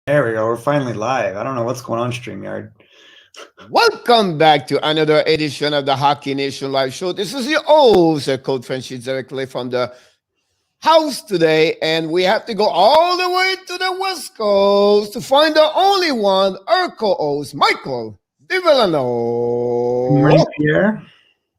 There we go. We're finally live. I don't know what's going on, StreamYard. Welcome back to another edition of the Hockey Nation Live Show. This is your host, Coach Frenchie, directly from the house today, and we have to go all the way to the West Coast to find the only one, our co-host, Michael Good morning, DiVillano. Pierre.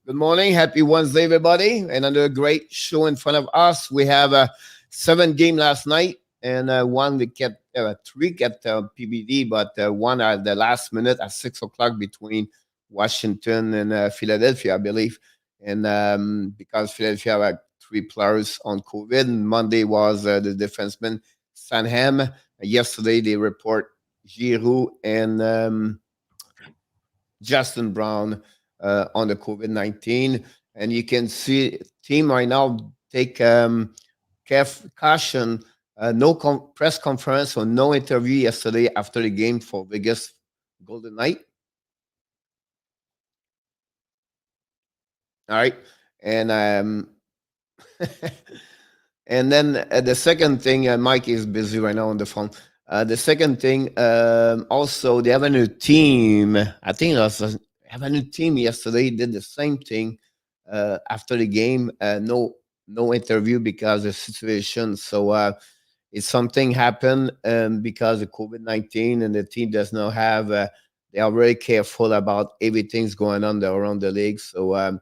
Good morning, happy Wednesday, everybody. Another great show in front of us. We have a 7 game last night, and one we kept three kept PBD, but one at the last minute at 6 o'clock between Washington and Philadelphia, I believe. And because Philadelphia had 3 players on COVID, and Monday was the defenseman Sanham. Yesterday they report Giroux and Justin Brown on the COVID-19, and you can see team right now take caution. No press conference or no interview yesterday after the game for Vegas Golden Knight. All right, and and then the second thing, Mike is busy right now on the phone. The second thing, also they have a new team. I think it was have a new team yesterday. Did the same thing after the game. No interview because of the situation. So if something happened because of COVID-19 and the team does not have, they are very careful about everything's going on there around the league. So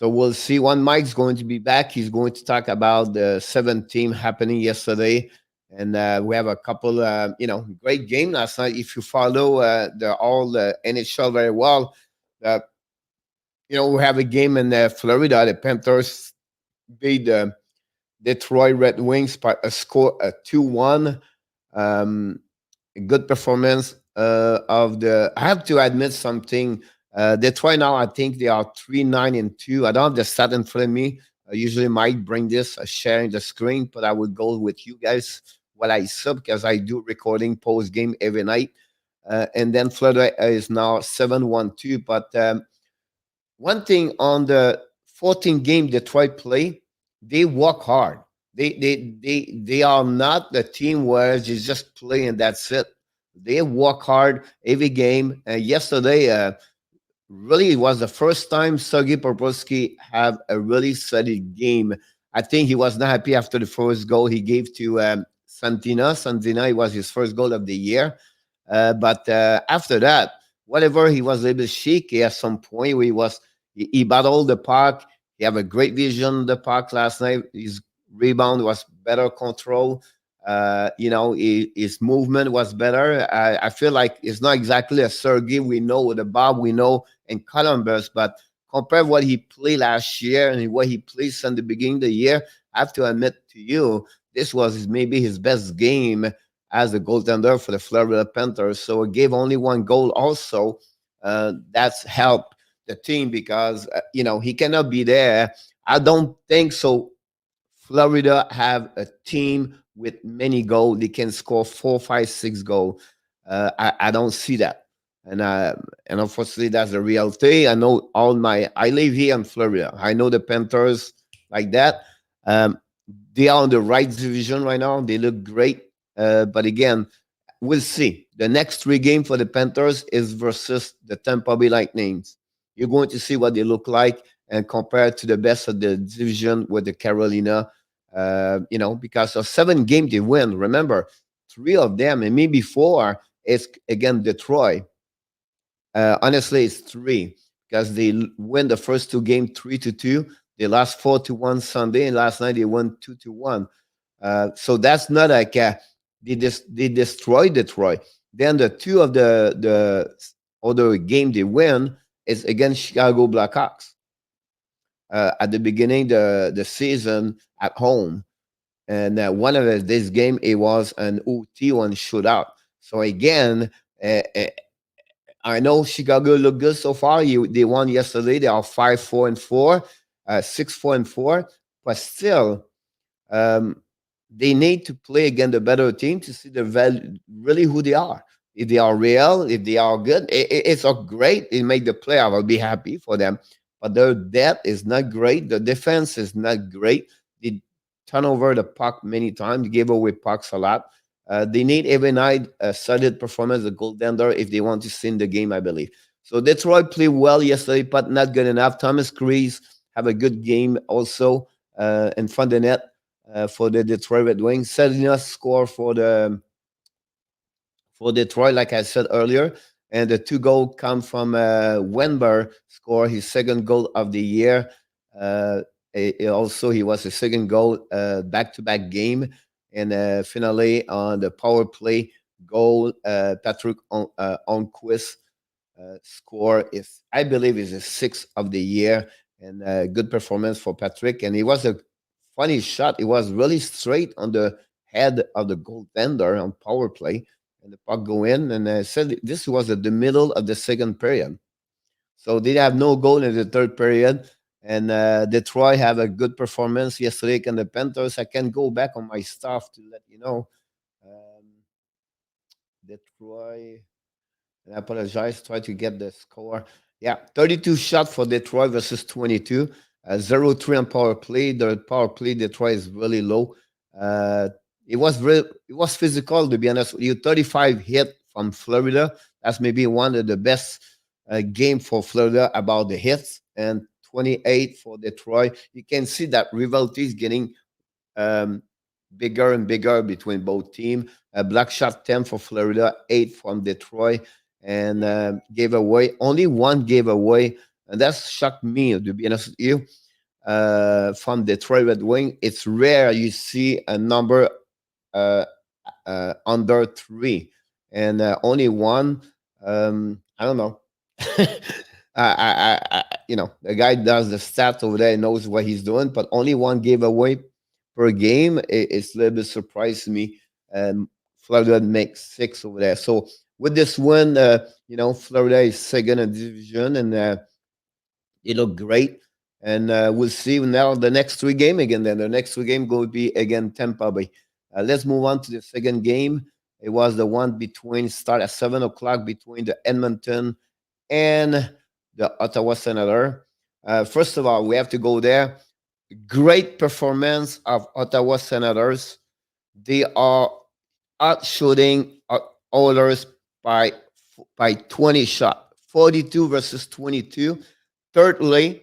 we'll see when Mike's going to be back. He's going to talk about the 7th team happening yesterday. And we have a couple, great game last night. If you follow the NHL very well, we have a game in Florida. The Panthers beat the Detroit Red Wings by a score of 2-1. A good performance of the. I have to admit something. Detroit now, I think they are 3-9-2. I don't have the stat in front of me. I usually might bring this sharing the screen, but I will go with you guys while I sub because I do recording post game every night. And then Florida is now 7-1-2. But one thing on the 14th game Detroit play, they work hard. They are not the team where they just play and that's it. They work hard every game. Yesterday, really, it was the first time Sergei Bobrovsky have a really solid game. I think he was not happy after the first goal he gave to Santina. Santina, it was his first goal of the year. But after that, whatever he was able to shake at some point where he battled the puck. He have a great vision of the puck last night. His rebound was better control. His movement was better. I feel like it's not exactly a Sergei we know, the Bob we know in Columbus, but compare what he played last year and what he played in the beginning of the year, I have to admit to you, this was maybe his best game as a goaltender for the Florida Panthers. So he gave only one goal also. That's helped the team because, he cannot be there. I don't think so. Florida have a team with many goals. They can score 4, 5, 6 goals. I don't see that. And unfortunately, that's the reality. I know I live here in Florida. I know the Panthers like that. They are on the right division right now. They look great. But again, we'll see. The next 3 games for the Panthers is versus the Tampa Bay Lightning. You're going to see what they look like and compare to the best of the division with the Carolina. Because of 7 games they win. Remember, 3 of them and maybe 4 is again Detroit. Honestly, it's 3 because they win the first 2 games 3-2. They lost 4-1 Sunday, and last night they won 2-1. So that's not like they destroyed Detroit. Then the 2 of the other game they win is against Chicago Blackhawks at the beginning of the season at home. And one of this game, it was an OT1 shootout. So again, I know Chicago looked good so far. They won yesterday. They are 5-4-4, 6-4-4. But still, they need to play against the better team to see the value, really who they are. If they are real, if they are good, it's a great. It make the play. I will be happy for them. But their depth is not great. The defense is not great. They turn over the puck many times. They gave away pucks a lot. They need every night a solid performance, a goaltender, if they want to stay in the game, I believe. So Detroit played well yesterday, but not good enough. Thomas Crees have a good game also in front of the net for the Detroit Red Wings. Zadina score for Detroit, like I said earlier. And the two goal come from Wenber score his second goal of the year. Also, he was the second goal back-to-back game. And finally, on the power play goal, Patrick Onquist score is, I believe, is the sixth of the year, and good performance for Patrick. And it was a funny shot. It was really straight on the head of the goaltender on power play, and the puck go in. And said this was at the middle of the second period, so they have no goal in the third period. And Detroit have a good performance yesterday against the Panthers. I can go back on my stuff to let you know. Um, Detroit. I apologize. Try to get the score. Yeah, 32 shot for Detroit versus 22. 0-3 on power play. The power play Detroit is really low. Uh, it was physical, to be honest with you. 35 hit from Florida. That's maybe one of the best game for Florida about the hits, and 28 for Detroit. You can see that rivalry is getting um, bigger and bigger between both teams. Black shot 10 for Florida, 8 from Detroit, and gave away only one gave away, and that shocked me, to be honest with you. From Detroit Red Wing, it's rare you see a number uh, under 3, and only one. I don't know. The guy does the stats over there, knows what he's doing, but only one gave away per game. It's a little bit surprised me. Florida makes 6 over there. So with this win, Florida is second in division, and they look great. And we'll see now the next 3 game again. Then the next 3 game will be again Tampa Bay. Let's move on to the second game. It was the one start at 7 o'clock between the Edmonton and the Ottawa Senator. First of all, we have to go there. Great performance of Ottawa Senators. They are outshooting Oilers by 20 shot, 42 versus 22. Thirdly,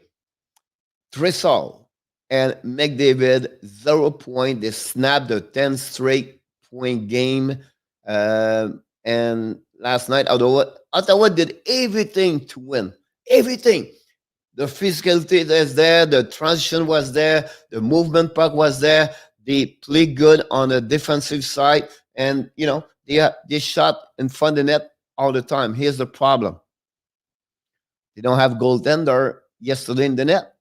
Dressel and McDavid 0 point. They snapped the 10 straight point game. And last night, Ottawa did everything to win. Everything. The physicality is there. The transition was there. The movement puck was there. They played good on the defensive side. And, they shot in front of the net all the time. Here's the problem. They don't have goaltender yesterday in the net.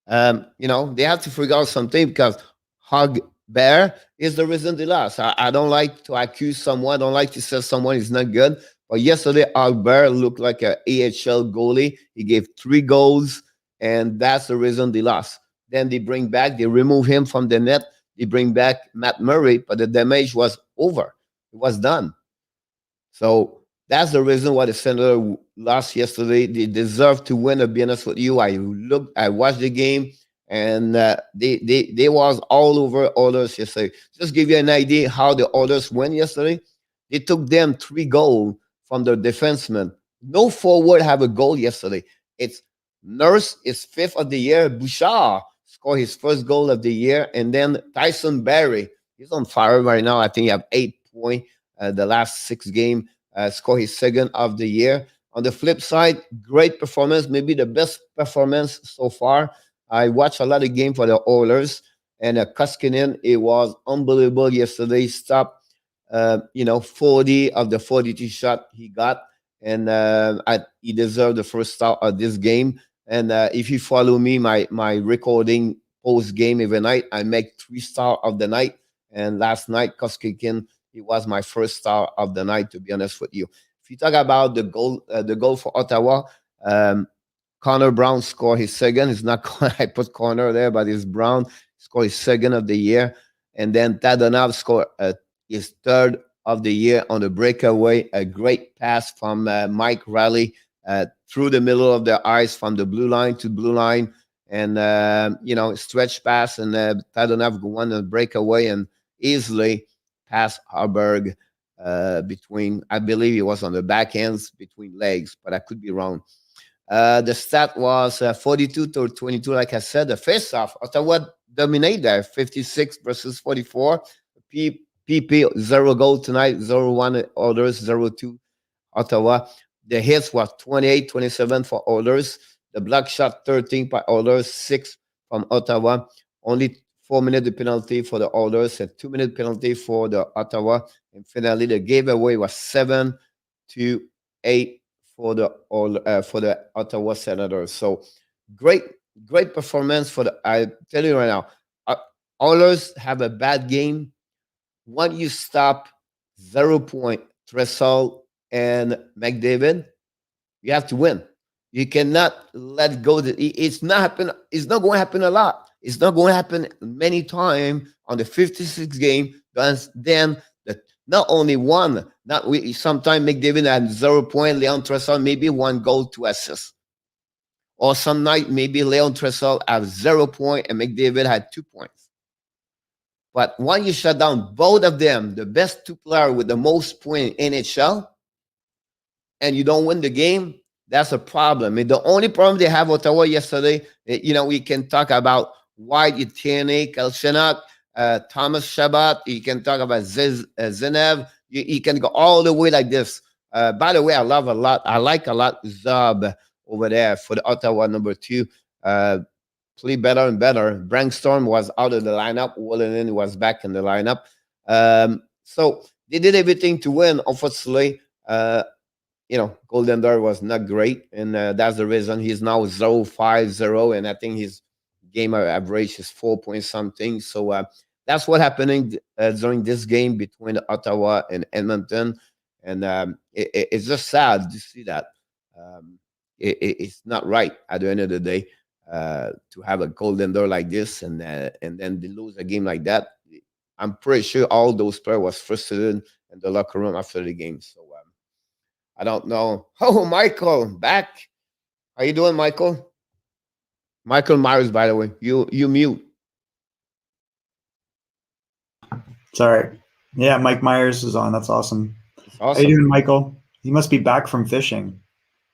They have to figure out something, because Hug Bear is the reason they lost. I don't like to accuse someone. I don't like to say someone is not good. But yesterday, Hug Bear looked like an AHL goalie. He gave 3 goals, and that's the reason they lost. Then they remove him from the net. They bring back Matt Murray, but the damage was over. It was done. So that's the reason why the Senator lost yesterday. They deserve to win, to be honest with you. I watched the game, and they was all over Oilers yesterday. Just give you an idea how the Oilers went yesterday. They took them 3 goals from their defensemen. No forward have a goal yesterday. It's Nurse is 5th of the year. Bouchard scored his first goal of the year, and then Tyson Barrie, he's on fire right now. I think he have 8 points the last 6 games. Score his second of the year. On the flip side, great performance, maybe the best performance so far. I watched a lot of games for the Oilers, and Koskinen, it was unbelievable yesterday. Stopped, 40 of the 42 shot he got, and he deserved the first star of this game. And if you follow me, my recording post game every night, I make 3 star of the night. And last night, Koskinen, he was my first star of the night, to be honest with you. If you talk about the goal for Ottawa, Connor Brown scored his second. It's not I put Connor there, but it's Brown scored his second of the year. And then Tadonov scored his third of the year on the breakaway. A great pass from Mike Riley through the middle of the ice from the blue line to blue line. And, stretch pass, and Tadonov won a breakaway and easily past Harburg between, I believe it was on the back ends between legs, but I could be wrong. The stat was 42 to 22. Like I said, the face-off, Ottawa dominate there, 56 versus 44. PP 0 goal tonight, 0-1 Oilers, 0-2 Ottawa. The hits was 28-27 for Oilers. The block shot 13 by Oilers, 6 from Ottawa. Only 4 minutes the penalty for the Oilers, a 2-minute penalty for the Ottawa. And finally, the giveaway was 7-8 for the Ottawa Senators. So great performance for the. I tell you right now, Oilers have a bad game. Once you stop 0 point Tressel and McDavid, you have to win. You cannot let go. It's not happen. It's not going to happen a lot. It's not going to happen many times on the 56 game. Then not only one, sometimes McDavid had 0 point, Leon Tressel maybe 1 goal, 2 assists. Or some night maybe Leon Tressel had 0 point and McDavid had 2 points. But when you shut down both of them, the best 2 players with the most points in NHL, and you don't win the game, that's a problem. And the only problem they have Ottawa yesterday, we can talk about White, Etienne, Kalchenak, Thomas Shabbat. You can talk about Zenev. You can go all the way like this. By the way, I like a lot Zub over there for the Ottawa number 2. Play better and better. Brankstorm was out of the lineup. Wallinen was back in the lineup. So they did everything to win. Unfortunately, Golden Door was not great, and that's the reason he's now 0-5-0, and I think his game average is 4 point something. So that's what happening during this game between Ottawa and Edmonton, and it's just sad to see that. It's not right at the end of the day to have a Golden Door like this, and then they lose a game like that. I'm pretty sure all those players was frustrated in the locker room after the game. So I don't know. Oh, Michael, back. How you doing, Michael? Michael Myers, by the way. You mute. Sorry. Yeah, Mike Myers is on. That's awesome. Awesome. How you doing, Michael? You must be back from fishing.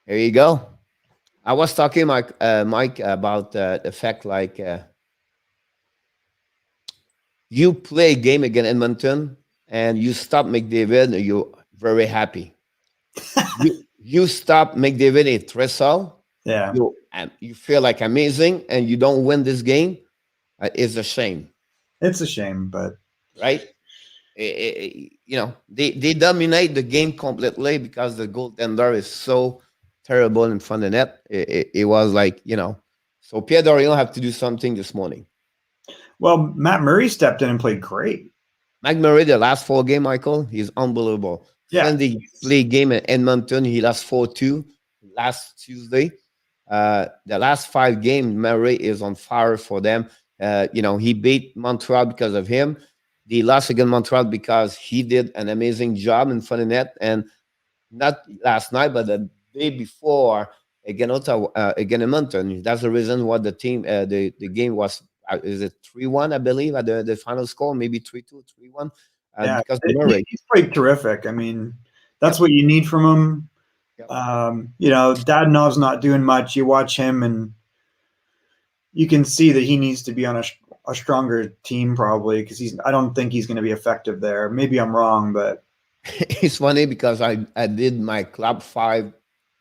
There you go. I was talking, Mike, about the fact you play a game against Edmonton and you stop McDavid, and you're very happy. you stop McDavid and Tressel. Yeah. You feel like amazing, and you don't win this game. It's a shame. It's a shame, but right. They dominate the game completely because the goaltender is so terrible in front of the net. It was like, so Pierre Dorion have to do something this morning. Well, Matt Murray stepped in and played great. Matt Murray, the last 4 games, Michael, he's unbelievable. Yeah. When they play game at Edmonton, he lost 4-2 last Tuesday. The last 5 games, Murray is on fire for them. He beat Montreal because of him. They lost against Montreal because he did an amazing job in front of net, and not last night, but the day before against Edmonton. That's the reason why the team, the game was, is it 3-1, I believe, at the final score, maybe 3-2, 3-1. Yeah, because Murray. He's played terrific. I mean, that's what you need from him. Yep. Dadonov's not doing much. You watch him, and you can see that he needs to be on a stronger team probably, because I don't think he's going to be effective there. Maybe I'm wrong, but it's funny because I did my club 5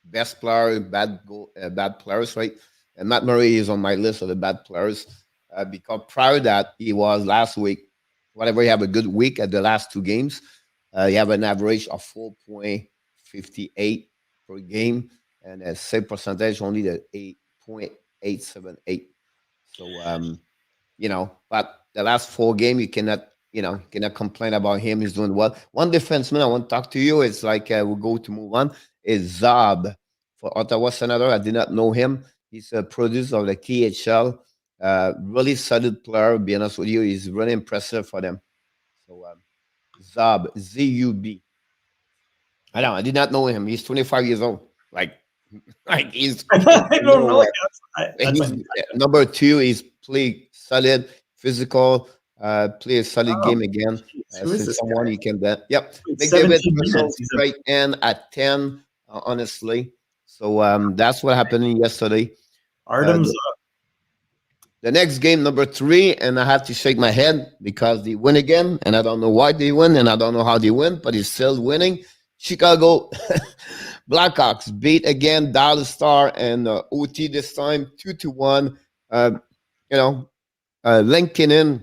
best players, bad players, right? And Matt Murray is on my list of the bad players because prior to that, he was last week. Whenever you have a good week at the last 2 games, you have an average of 4.58 per game, and a save percentage only the 8.878. So but the last 4 games you cannot complain about him. He's doing well. One defenseman I want to talk to you is we'll go to move on is Zab for Ottawa Senator. I did not know him. He's a producer of the KHL. Really solid player, be honest with you. He's really impressive for them. So Zab, Z-U-B. I did not know him. He's 25 years old. He's I don't know. number 2 is play solid, physical, Play a solid Oh, game again. jeez. Who is Since this someone guy? you can bet. Yep. Played McDavid 17 Russell minutes. He's a straight in at 10, honestly. So that's what happened yesterday. Artem's. The, the next game, number 3, and I have to shake my head because they win again, and I don't know why they win, and I don't know how they win, but it's still winning. Chicago Blackhawks beat again Dallas Star and OT this time 2-1. Uh, you know, Lincoln in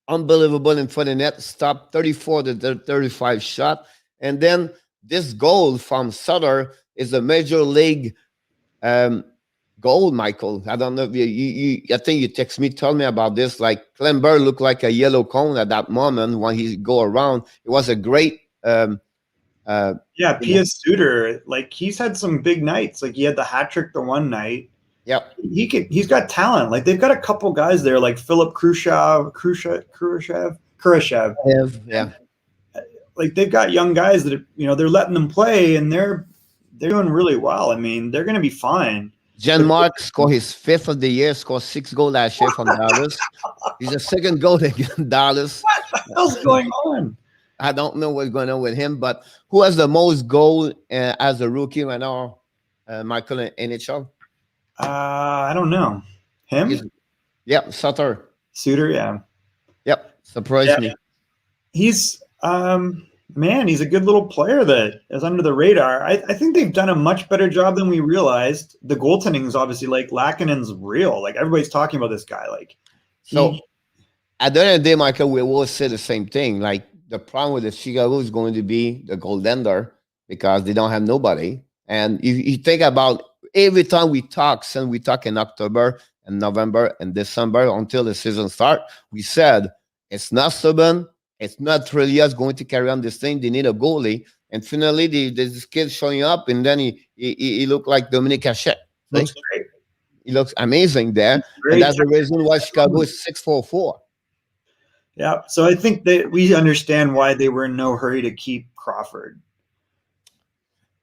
unbelievable in front of net, stopped 34 to 35 shot. And then this goal from Sutter is a major league um, goal, Michael. I don't know if I think you text me, tell me about this. Like Clember looked like a yellow cone at that moment when he go around. It was a great, uh, Yeah, you know, P.S. Suter, like he's had some big nights. Like he had the hat trick the one night. yep. He's got talent. Like they've got a couple guys there, like Philip Kurashev. Yeah. Like they've got young guys that they're letting them play, and they're doing really well. I mean, they're going to be fine. Jan Mark scored his 5th of the year, scored 6 goals last year from Dallas. He's a second goal against Dallas. What the hell's going on? I don't know what's going on with him, but who has the most goal as a rookie right now, Michael, in NHL? I don't know. Him? Yep, Sutter. Suter, yeah. Yep, surprised me. He's man, he's a good little player that is under the radar. I think they've done a much better job than we realized. The goaltending is obviously like Lakinen's real. Like everybody's talking about this guy. Like so at the end of the day, Michael, we will say the same thing. Like the problem with the Chicago is going to be the goaltender because they don't have nobody. And you think about every time we talk, since we talk in October and November and December until the season start, we said it's not stubborn. It's not really us going to carry on this thing. They need a goalie. And finally, there's this kid showing up, and then he looked like Dominic Hachette. looks great. He looks amazing there. And that's the reason why Chicago is 6-4-4. Yeah. So I think that we understand why they were in no hurry to keep Crawford.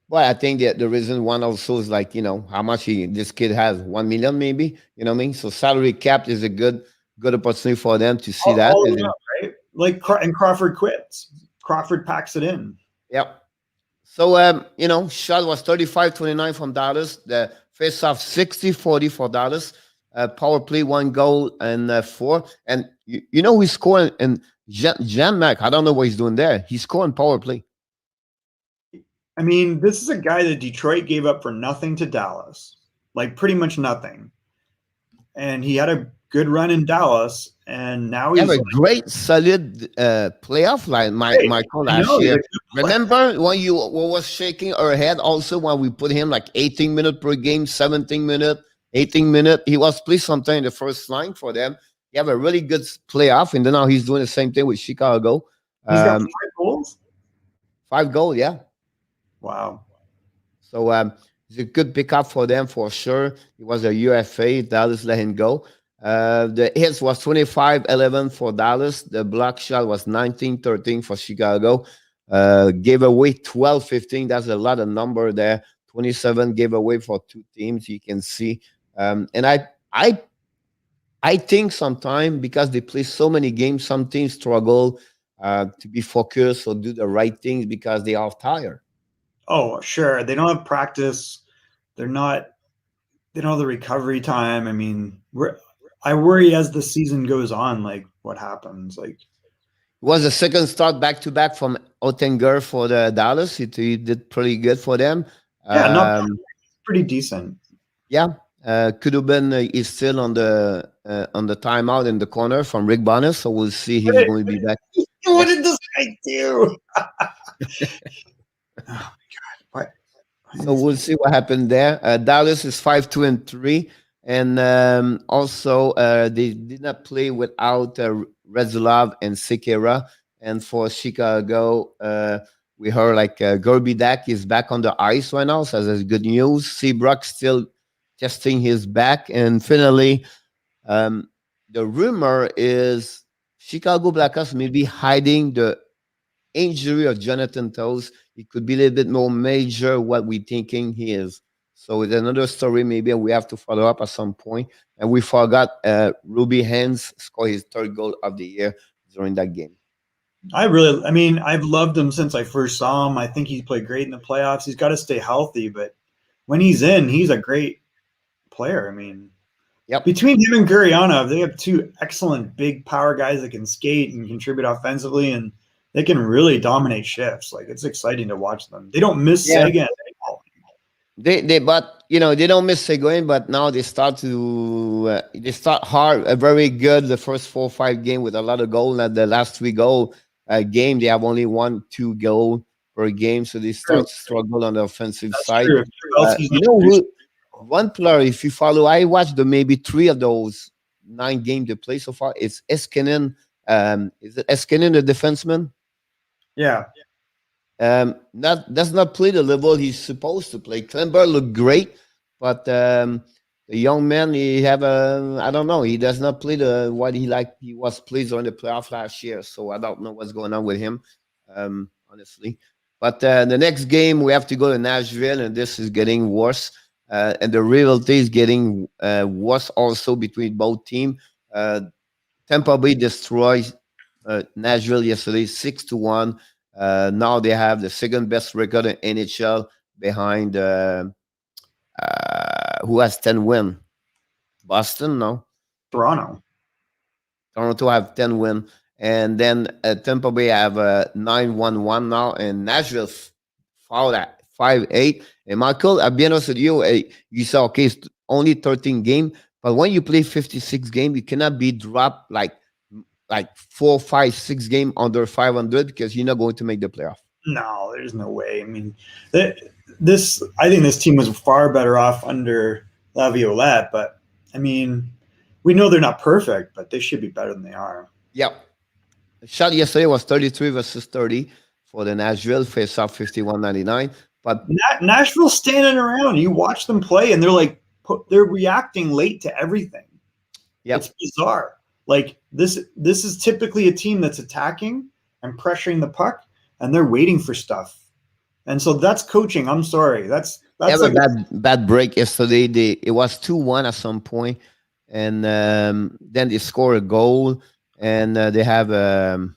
Well, I think that the reason one also is like, how much this kid has, 1 million maybe, you know what I mean? So salary cap is a good opportunity for them to see that. All up, right? Like, and Crawford quits. Crawford packs it in. Yep. So, shot was 35-29 from Dallas. The face-off 60-40 for Dallas. Power play, 1 goal and 4. And he's scoring. And Jan Mack, I don't know what he's doing there. He's scoring power play. I mean, this is a guy that Detroit gave up for nothing to Dallas. Like, pretty much nothing. And he had a good run in Dallas, and now he's a great, solid playoff line, Michael, last year. Remember when you was shaking our head also when we put him like 18 minutes per game, 17 minutes, 18 minutes. He was playing sometime in the first line for them. He have a really good playoff, and then now he's doing the same thing with Chicago. He's got 5 goals? 5 goals, yeah. Wow. So it's a good pickup for them for sure. He was a UFA. Dallas let him go. The hits was 25-11 for Dallas. The block shot was 19-13 for Chicago. Gave away 12-15. That's a lot of number there. 27 gave away for 2 teams. You can see. And I think sometimes because they play so many games, some teams struggle to be focused or do the right things because they are tired. Oh, sure. They don't have practice. They don't have the recovery time. I mean, I worry as the season goes on, like what happens. Like, it was the second start back-to-back from Ottinger for the Dallas. He did pretty good for them. Yeah, pretty decent. Yeah, Kudubin is still on the timeout in the corner from Rick Bonner, so we'll see he's going to be back. What did this guy do? Oh my God! What? So we'll see what happened there. Dallas is 5-2-3, and also they did not play without Rezulov and Sekera. And for Chicago, we heard like Gerby Dak is back on the ice right now, so that's good news. Seabrook still testing his back, and finally, the rumor is Chicago Blackhawks may be hiding the injury of Jonathan Toews. It could be a little bit more major what we're thinking he is. So it's another story. Maybe we have to follow up at some point. And we forgot Ruby Hans scored his third goal of the year during that game. I mean, I've loved him since I first saw him. I think he's played great in the playoffs. He's got to stay healthy, but when he's in, he's a great player. I mean, Yep. between him and Gurianov, they have two excellent big power guys that can skate and contribute offensively, and they can really dominate shifts. Like, it's exciting to watch them. They don't miss Yeah. Sagan. But they don't miss Seguin, but now they start hard, very good the first 4 or 5 game with a lot of goal. And the last 3 goal game, they have only 1-2 goal per game, so they start to struggle on the offensive side. True. You know who? One player, if you follow, I watched maybe 3 of those 9 games they play so far. It's Eskinen. Is it Eskinen, the defenseman? Yeah. Does not play the level he's supposed to play. Klember looked great, but the young man, I don't know, he does not play what he was played on the playoff last year. So I don't know what's going on with him, honestly. But the next game we have to go to Nashville, and this is getting worse. And the rivalry is getting worse also between both teams. Tampa Bay destroys Nashville yesterday 6-1. Now they have the second best record in NHL behind who has 10 win? Boston, no? Toronto have 10 win. And then Tampa Bay have 9-1-1 now, and Nashville fouled at 5-8. And Michael, I'll be honest with you, you saw, okay, it's only 13 game, but when you play 56 game, you cannot be dropped like 4, 5, 6 game under 500 because you're not going to make the playoff. No, there's no way. I mean, I think this team was far better off under Laviolette, but I mean, we know they're not perfect, but they should be better than they are. Yep. The shot yesterday was 33 versus 30 for the Nashville, face off 51-99. But Nashville's standing around. You watch them play, and they're reacting late to everything. Yep. It's bizarre. Like this is typically a team that's attacking and pressuring the puck, and they're waiting for stuff. And so that's coaching. I'm sorry. That's like a bad break yesterday. It was 2-1 at some point, and then they score a goal, and they have an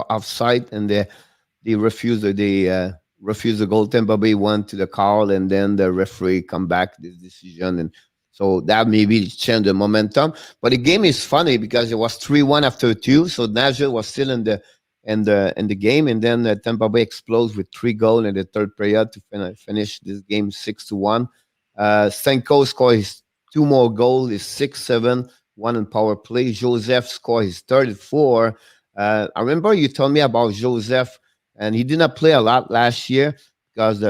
offside, and they refuse the goal. Tampa Bay went to the call, and then the referee come back this decision, and so that maybe changed the momentum. But the game is funny because it was 3-1 after 2, so Nashville was still in the game, and then Tampa Bay explodes with 3 goals in the third period to finish this game 6-1. Stanko scored his 2 more goals, is 6-7, 1 in power play. Joseph scored his 34. I remember you told me about Joseph, and he did not play a lot last year because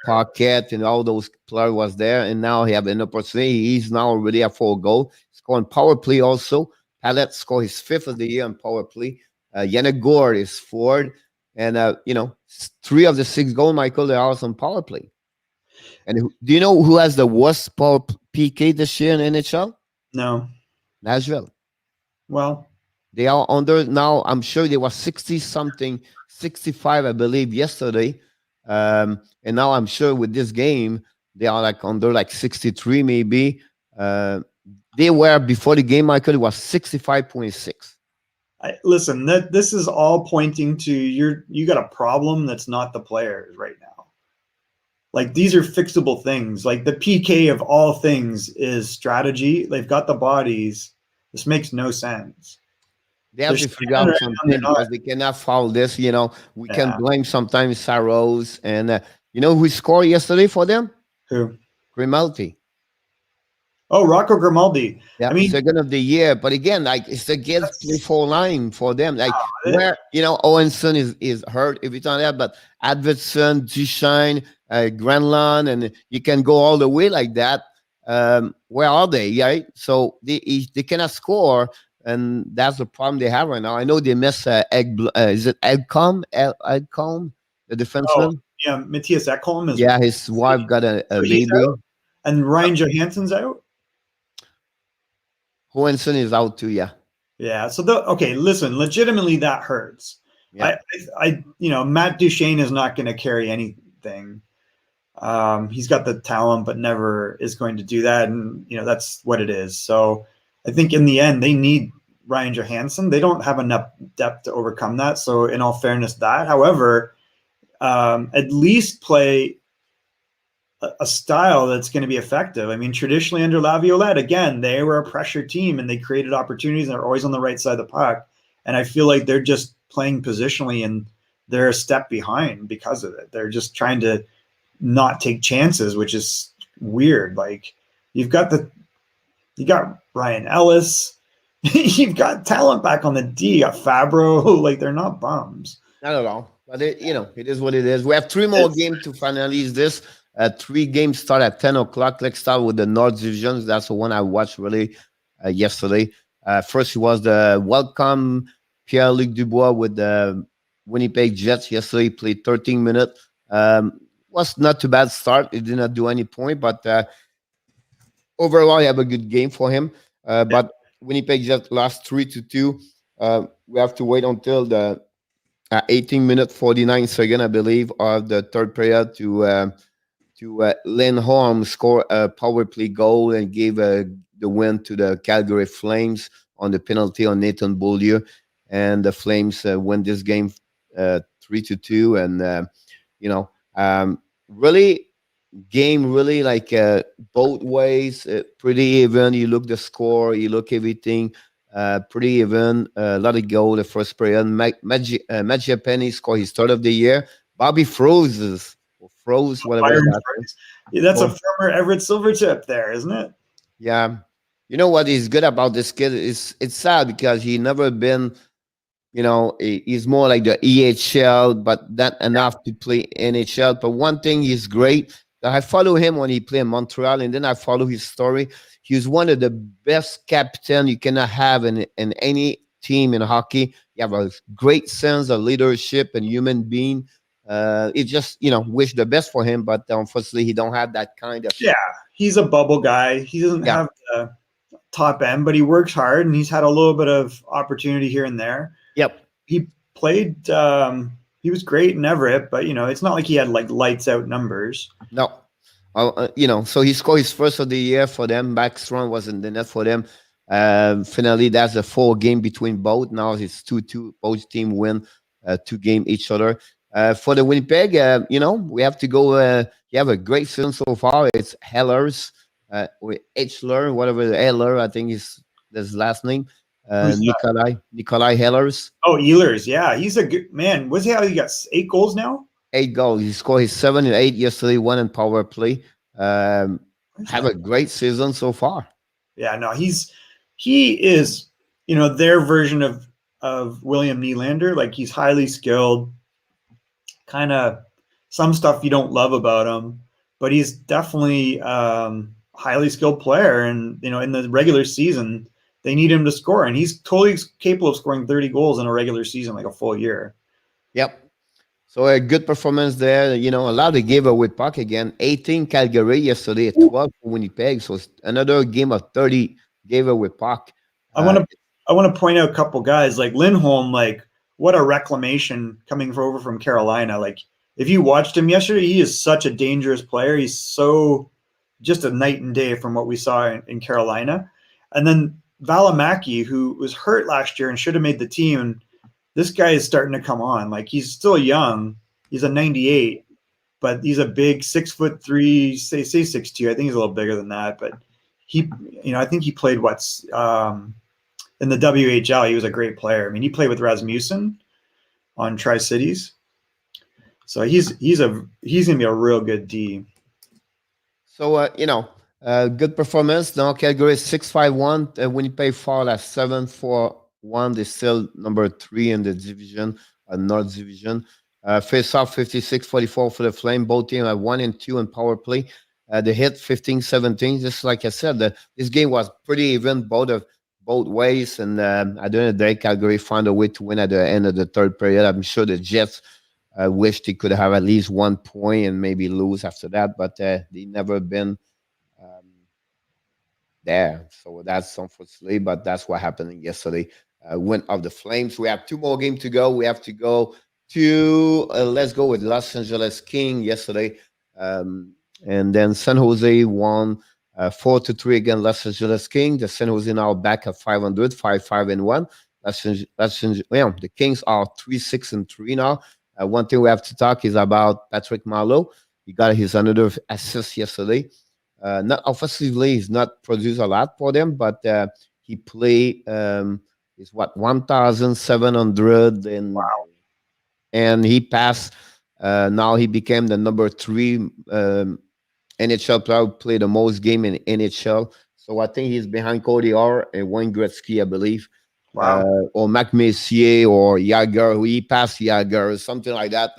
Paquette and all those players was there, and now he have an opportunity. He's now already at 4 goals. Scoring power play also. Palette scored his 5th of the year in power play. Yannick Gore is 4th, and 3 of the 6 goals, Michael, they are on power play. And do you know who has the worst power PK this year in NHL? No. Nashville. Well, they are under now. I'm sure they were 60-something, 65, I believe, yesterday. And now I'm sure with this game, they are under 63 maybe. They were before the game, Michael, it was 65.6. Listen, this is all pointing to you got a problem that's not the players right now. Like, these are fixable things. Like, the PK of all things is strategy. They've got the bodies. This makes no sense. They have to figure out something because they cannot foul this. We can blame sometimes Saros. And who scored yesterday for them? Who? Grimaldi. Oh, Rocco Grimaldi. Yeah, second of the year. But again, it's against play 4 line for them. Where Owenson is hurt every time that, but Advertson, Duchesne, Granlund, and you can go all the way like that. Where are they? Right? So they cannot score, and that's the problem they have right now. I know they miss is it Edcom? Edcom, the defenseman? Oh, yeah, Matthias Ekholm is. Yeah, his wife got a baby. And Ryan Johansson's out? Owenson is out too, yeah. Yeah. So listen, legitimately that hurts. Yeah. Matt Duchesne is not going to carry anything. He's got the talent, but never is going to do that, and that's what it is. So I think in the end, they need Ryan Johansson. They don't have enough depth to overcome that. So in all fairness, however, at least play a style that's going to be effective. I mean, traditionally under Laviolette, again, they were a pressure team and they created opportunities and they're always on the right side of the puck. And I feel like they're just playing positionally and they're a step behind because of it. They're just trying to not take chances, which is weird. Like you got Ryan Ellis, you've got talent back on the D, you got Fabro, like they're not bums. Not at all. But it is what it is. We have three more games to finalize this. Three games start at 10 o'clock. Let's start with the North Divisions. That's the one I watched really yesterday. First, it was the welcome Pierre-Luc Dubois with the Winnipeg Jets. Yesterday, he played 13 minutes. Was not too bad start. He did not do any point, but overall, I have a good game for him. But Winnipeg Jets lost 3-2. We have to wait until the 18 minute 49 second, I believe, of the third period to Lindholm score a power play goal and gave the win to the Calgary Flames on the penalty on Nathan Beaulieu, and the Flames win this game 3-2. And really game really like both ways, pretty even. You look the score, you look everything. Pretty even. A lot of goal the first period. Maggia Penny scored his third of the year. Bobby froze, whatever. That's a former Everett Silvertip there, isn't it? Yeah. You know what is good about this kid is it's sad because he never been, he's more like the EHL, but not enough to play NHL. But one thing he's great. I follow him when he played in Montreal, and then I follow his story. He's one of the best captain you cannot have in any team in hockey. You have a great sense of leadership and human being. It just, wish the best for him, but unfortunately he don't have that kind of. Yeah, he's a bubble guy. He doesn't have the top end, but he works hard, and he's had a little bit of opportunity here and there. Yep. He played. He was great in Everett, but it's not like he had like lights out numbers. No. So he scored his first of the year for them. Backstrom was in the net for them. Finally, that's a 4 game between both. Now it's 2-2. Both team win 2 game each other. For the Winnipeg, we have to go. You have a great season so far. It's Hellers, or Hler, whatever the Heller, I think is his last name. Nikolai Hellers. Oh, Ehlers, yeah, he's a good man. Was he how he got 8 goals now? 8 goals. He scored his 7 and 8 yesterday. 1 in power play. Have a great season so far. Yeah, no, he is their version of William Nylander. Like he's highly skilled. Kind of some stuff you don't love about him, but he's definitely highly skilled player. And in the regular season, they need him to score, and he's totally capable of scoring 30 goals in a regular season, like a full year. Yep. So a good performance there. A lot of gave away puck again. 18 Calgary yesterday, 12 for Winnipeg. So another game of 30 gave away puck. I want to point out a couple guys like Lindholm. Like what a reclamation coming over from Carolina. Like if you watched him yesterday, he is such a dangerous player. He's so just a night and day from what we saw in Carolina. And then Valimaki, who was hurt last year and should have made the team. And this guy is starting to come on. Like he's still young. He's a 98, but he's a big 6'3", say 6'2". I think he's a little bigger than that. But he, I think he played in the WHL. He was a great player. I mean, he played with Rasmussen on Tri-Cities. So he's gonna be a real good D. So good performance. Now Calgary is 6-5-1. Winnipeg fall at 7-4-1. They're still number 3 in the division, North Division. Face off 56-44 for the Flame. Both teams are 1 and 2 in power play. They hit 15-17. Just like I said, this game was pretty even both ways. And at the end of the day, Calgary found a way to win at the end of the third period. I'm sure the Jets wished they could have at least 1 point and maybe lose after that, but they never been there. So that's unfortunately, but that's what happened yesterday. Win of the Flames. We have 2 more games to go. We have to go to let's go with Los Angeles King yesterday. And then San Jose won 4-3 against Los Angeles Kings. The San Jose now back at 500, 5-5-1. The Kings are 3-6-3 now. One thing we have to talk is about Patrick Marleau. He got his another assist yesterday. Not offensively, he's not produced a lot for them, but he played is what 1,700 and he passed. Now he became the number 3 NHL player who played the most game in NHL. So I think he's behind Cody R and Wayne Gretzky, I believe. Wow. Or Mac Messier or Yager, who he passed Yager or something like that.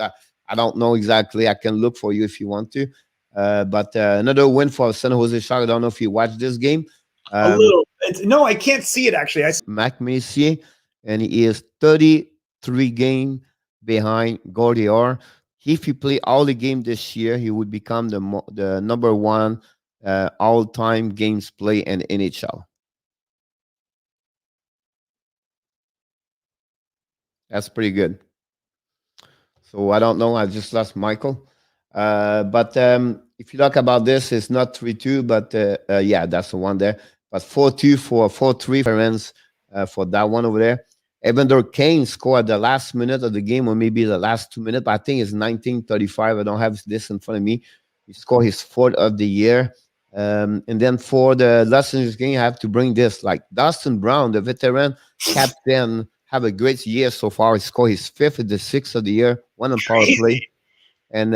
I don't know exactly. I can look for you if you want to. But another win for San Jose Sharks. I don't know if you watched this game. A little. No, I can't see it actually. Mac Messier, and he is 33 game behind Gordier. If he play all the game this year, he would become the number 1 all-time games play in NHL. That's pretty good. So I don't know. I just lost Michael. But if you talk about this, it's not 3-2, but yeah, that's the one there. But 4-2 for 4-3 friends for that one over there. Evander Kane scored the last minute of the game, or maybe the last 2 minutes. But I think it's 19:35. I don't have this in front of me. He scored his 4th of the year. And then for the Los Angeles game, I have to bring this. Like Dustin Brown, the veteran captain, have a great year so far. He scored his 5th and the 6th of the year, 1 on power play. And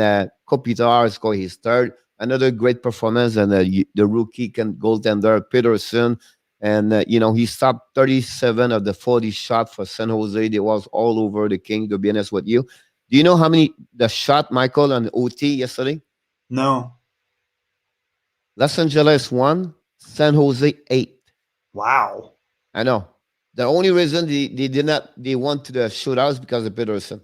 Kopitar scored his 3rd. Another great performance. And the rookie goaltender, Peterson. And, he stopped 37 of the 40 shots for San Jose. They was all over the King, to be honest with you. Do you know how many the shot, Michael, on OT yesterday? No. Los Angeles 1, San Jose 8. Wow. I know. The only reason they went to the shootout is because of Peterson.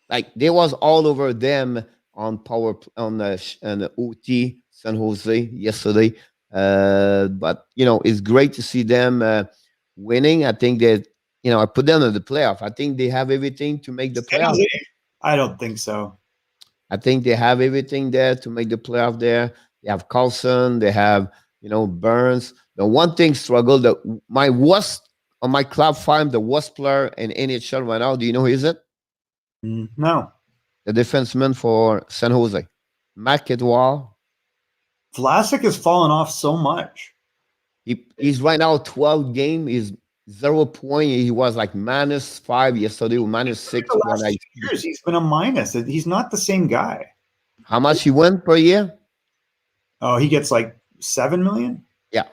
Like, they was all over them on the OT San Jose yesterday. But it's great to see them winning. I think that I put them in the playoff. I think they have everything to make the playoff. I don't think so. I think they have everything there to make the playoff there. They have Carlson, they have Burns. The one thing struggle my worst on my club farm, the worst player in NHL right now. Do you know who is it? No. The defenseman for San Jose, Marc Edouard. Vlasic has fallen off so much. He's right now 12 game. He's 0 point. He was like -5 yesterday, -6. The last 2 years, he's been a minus. He's not the same guy. How much he win per year? Oh, he gets like $7 million. Yeah,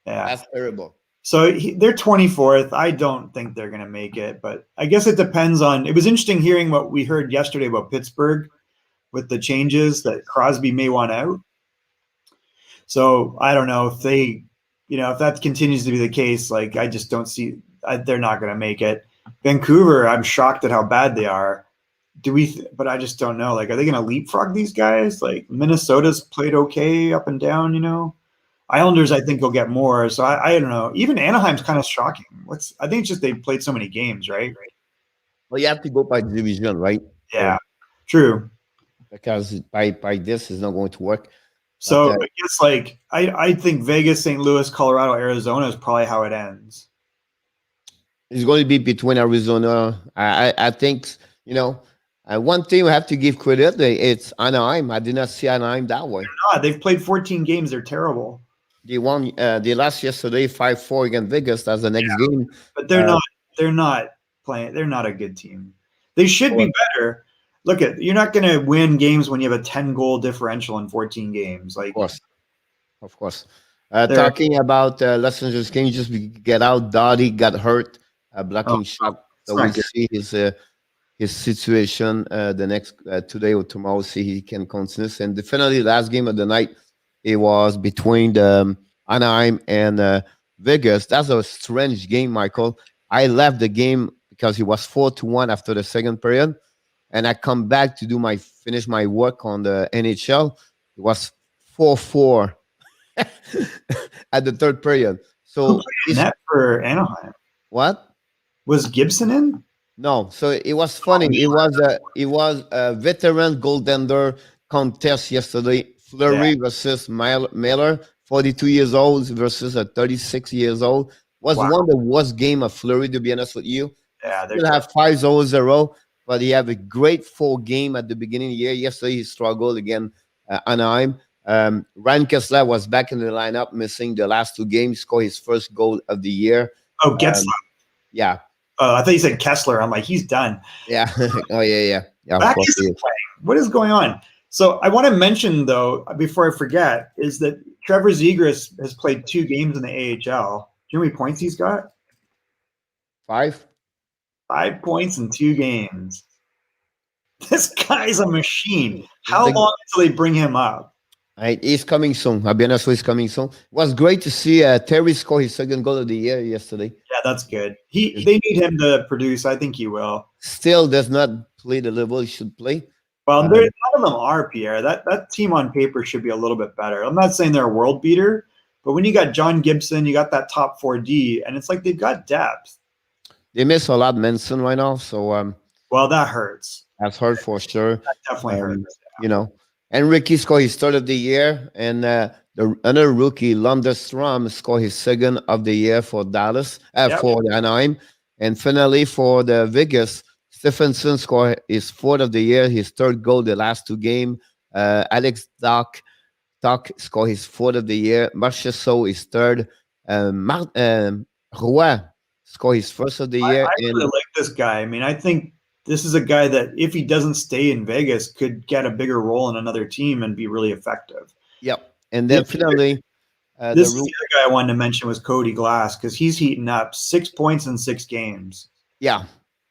that's terrible. So they're 24th. I don't think they're going to make it, but I guess it depends on. It was interesting hearing what we heard yesterday about Pittsburgh with the changes that Crosby may want out. So I don't know if they, if that continues to be the case, like I just don't see they're not going to make it. Vancouver, I'm shocked at how bad they are. But I just don't know. Like, are they going to leapfrog these guys? Like Minnesota's played okay up and down, Islanders, I think, will get more. So I don't know. Even Anaheim's kind of shocking. I think it's just they played so many games, right? Well, you have to go by division, right? Yeah, true. Because by this is not going to work. So I guess like I think Vegas, St. Louis, Colorado, Arizona is probably how it ends. It's going to be between Arizona. I think one thing we have to give credit. It's Anaheim. I did not see Anaheim that way. They've played 14 games. They're terrible. They won. They lost yesterday 5-4 against Vegas. That's the next game. But they're not. They're not playing. They're not a good team. They should be better. Look you're not going to win games when you have a 10-goal differential in 14 games. Like, of course. Talking about Los Angeles Kings, just get out. Dottie got hurt, blocking shot. So we'll see his situation the next today or tomorrow. See he can continue. And definitely last game of the night, it was between the Anaheim and Vegas. That's a strange game, Michael. I left the game because it was 4-1 after the second period. And I come back to finish my work on the NHL. It was 4-4 at the third period. So net for Anaheim. What? Was Gibson in? No. So it was funny. It was a veteran goaltender contest yesterday. Fleury versus Miller, 42 years old versus a 36 years old. Was Wow. one of the worst game of Fleury, to be honest with you. Yeah, He still have 5-0, but he have a great 4 game at the beginning of the year. Yesterday he struggled again, Anaheim. Ryan Kessler was back in the lineup, missing the last 2 games. Scored his first goal of the year. Oh, Getzlaff. Yeah, I thought you said Kessler. I'm like, he's done. yeah. Oh, yeah. Of Back course he is is. playing. What is going on? So I want to mention, though, before I forget, is that Trevor Zegras has played 2 games in the AHL. Do you know how many points he's got? 5. 5 points in 2 games. This guy's a machine. How long until they bring him up? He's coming soon. I'll be honest, he's coming soon. It was great to see Terry score his second goal of the year yesterday. Yeah, that's good. They need him to produce. I think he will. Still does not play the level he should play. Well, none of them are, Pierre. That team on paper should be a little bit better. I'm not saying they're a world beater, but when you got John Gibson, you got that top 4D, and it's like they've got depth. They miss a lot of Manson right now, so well, that hurts. That's hurt for sure. That definitely hurts. You know, and Ricky scored his third of the year, and another rookie, Lundestrom, scored his second of the year for Dallas, for Anaheim, and finally for the Vegas, Stephenson scored his fourth of the year, his third goal the last 2 games. Alex Doc scored his fourth of the year. Marchessault his third. Roy scored his first of the year. I really like this guy. I mean, I think this is a guy that, if he doesn't stay in Vegas, could get a bigger role in another team and be really effective. Yep. And then finally, this the other guy I wanted to mention was Cody Glass, because he's heating up. 6 points in 6 games. Yeah.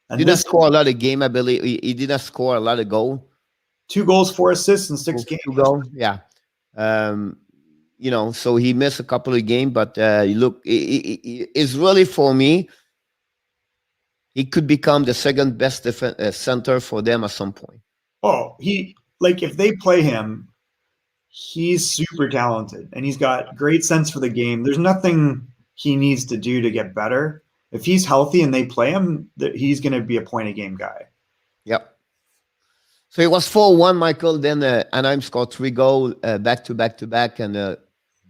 And didn't score a lot of game, I believe. He didn't score a lot of goal. 2 goals, 4 assists in 6 games. 2 goals, yeah. So he missed a couple of games, but look, it's really, for me, he could become the second best center for them at some point. Oh, if they play him, he's super talented, and he's got great sense for the game. There's nothing he needs to do to get better. If he's healthy and they play him, he's going to be a point-a-game guy. Yep. So it was 4-1, Michael. Then Anaheim scored 3 goals back-to-back and a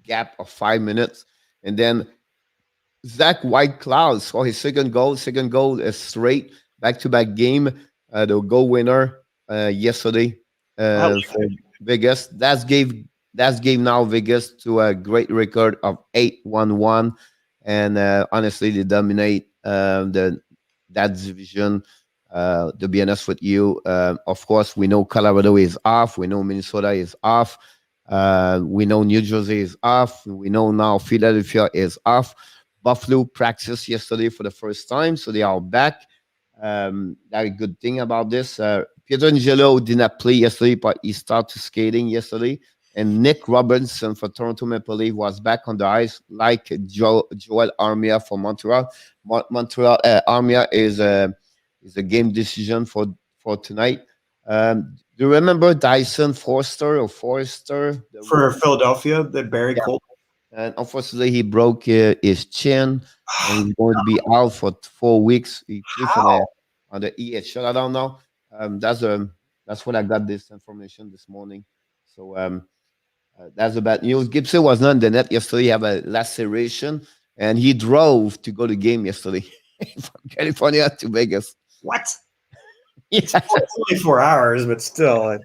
gap of 5 minutes. And then Zach Whitecloud scored his second goal straight, back-to-back game. The goal winner yesterday for Vegas. That's gave now Vegas to a great record of 8-1-1. And honestly, they dominate that division. To be honest with you, of course, we know Colorado is off. We know Minnesota is off. We know New Jersey is off. We know now Philadelphia is off. Buffalo practiced yesterday for the first time, so they are back. Very good thing about this. Pietrangelo did not play yesterday, but he started skating yesterday. And Nick Robinson for Toronto Maple Leafs was back on the ice, like Joel Armia for Montreal. Montreal Armia is a game decision for tonight. Do you remember Dyson Forster for Philadelphia, the Barry Colt? And unfortunately, he broke his chin, and he's going to be out for 4 weeks. He played on the EHL. I don't know. That's what I got this information this morning. So that's the bad news. Gibson was not in the net yesterday. He had a laceration, and he drove to go to the game yesterday from California to Vegas. What? Yeah. It's only 4 hours, but still.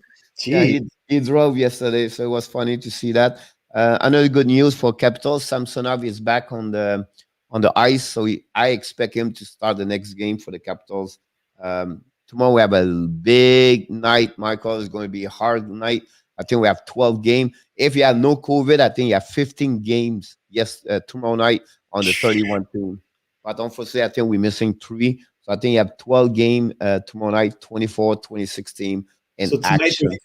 Yeah, he drove yesterday, so it was funny to see that. Another good news for Capitals, Samsonov is back on the ice, so I expect him to start the next game for the Capitals. Tomorrow we have a big night, Michael. It's going to be a hard night. I think we have 12 games. If you have no COVID, I think you have 15 games. Yes, tomorrow night on the 31 team. But unfortunately, I think we're missing 3. So I think you have 12 games tomorrow night, 24, 26 team in action.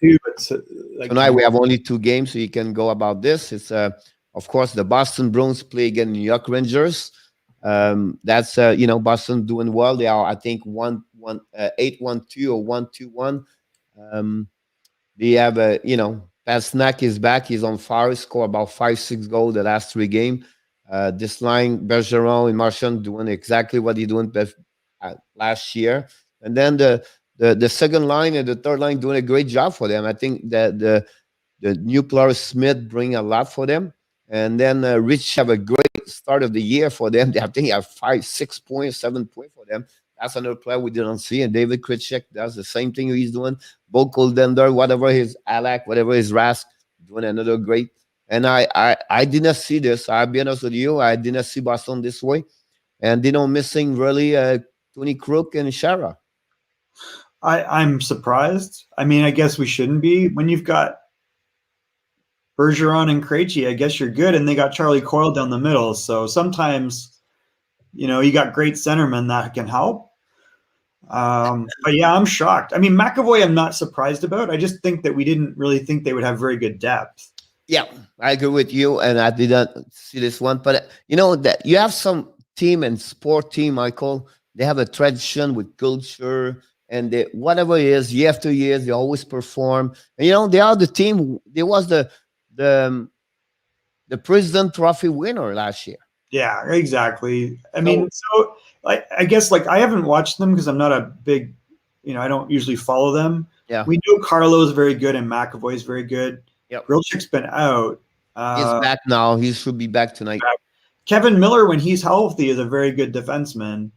Tonight we have only 2 games, so you can go about this. It's of course the Boston Bruins play against New York Rangers. That's Boston doing well. They are, I think, 8-1-2 or 1-2-1. They have Pasternak is back. He's on fire. He scored about 5-6 goals the last 3 games. This line, Bergeron and Marchand doing exactly what he doing last year. And then the the second line and the third line doing a great job for them. I think that the new player Smith bring a lot for them, and then Rich have a great start of the year for them. I think he have 5, 6 points, 7 points for them. That's another player we didn't see. And David Kritchek does the same thing he's doing. Bo Goldender, whatever his Alak, whatever his Rask, doing another great. And I did not see this. I'll be honest with you. I did not see Boston this way. And missing really Tony Crook and Shara. I'm surprised. I mean, I guess we shouldn't be. When you've got Bergeron and Krejci, I guess you're good. And they got Charlie Coyle down the middle. So sometimes, you got great centermen that can help. But yeah, I'm shocked. I mean, McAvoy, I'm not surprised about. I just think that we didn't really think they would have very good depth. Yeah, I agree with you. And I didn't see this one. But that you have some team and sport team, Michael, they have a tradition with culture. And whatever it is, year after year, they always perform. And they are the team. They was the President Trophy winner last year. Yeah, exactly. I mean, so I guess I haven't watched them because I'm not a big, I don't usually follow them. Yeah, we know Carlo's very good and McAvoy's very good. Yep, Grilchik's been out. He's back now. He should be back tonight. Kevin Miller, when he's healthy, is a very good defenseman.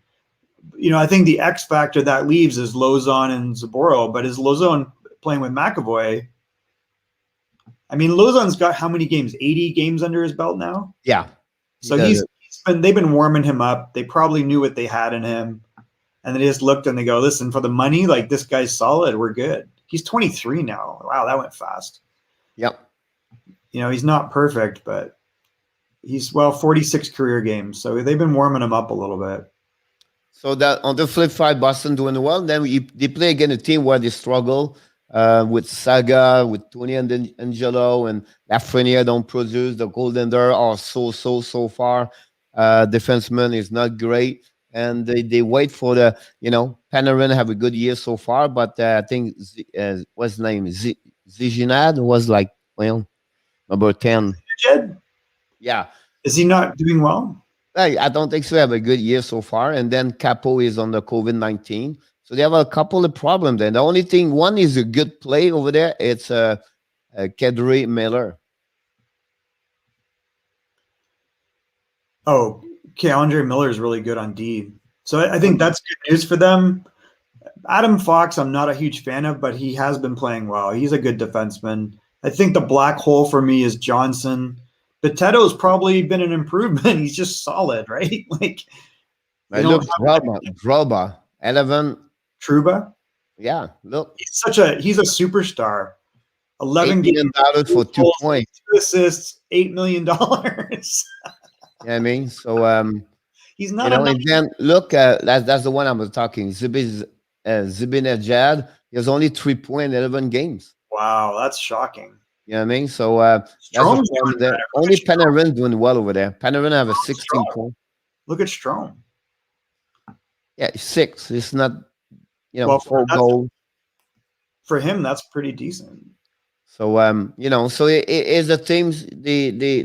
I think the X factor that leaves is Lozon and Zaboro, but is Lozon playing with McAvoy? I mean, Lozon's got how many games? 80 games under his belt now? Yeah. So they've been warming him up. They probably knew what they had in him. And they just looked and they go, listen, for the money, this guy's solid. We're good. He's 23 now. Wow, that went fast. Yep. He's not perfect, but he's 46 career games. So they've been warming him up a little bit. So that on the flip side, Boston doing well. Then they play again a team where they struggle with Saga, with Tony and Angelo, and Lafreniere don't produce. The Goldender are so far. Defenseman is not great, and they wait for the Panarin have a good year so far, but I think what's his name Ziginad was number 10. Yeah, is he not doing well? I don't think so. They have a good year so far. And then Capo is on the COVID-19. So they have a couple of problems there. The only thing, one is a good play over there. It's Kedry Miller. Oh, okay. Andre Miller is really good on D. So I think that's good news for them. Adam Fox, I'm not a huge fan of, but he has been playing well. He's a good defenseman. I think the black hole for me is Johnson. Botetto's probably been an improvement. He's just solid, right? I look Droba, 11. Trouba? Yeah, look. He's a superstar. 11 games for 2 points. 2 assists, $8 million. Yeah, I mean, so he's not. And then look, that's the one I was talking. Zibinejad. He has only 3 points in 11 games. Wow, that's shocking. You know what I mean? So that's the only Panarin doing well over there. Panarin have a 16 point. Look at Strome. Yeah, 6. It's not, 4 goals. For him, that's pretty decent. So so it is the teams.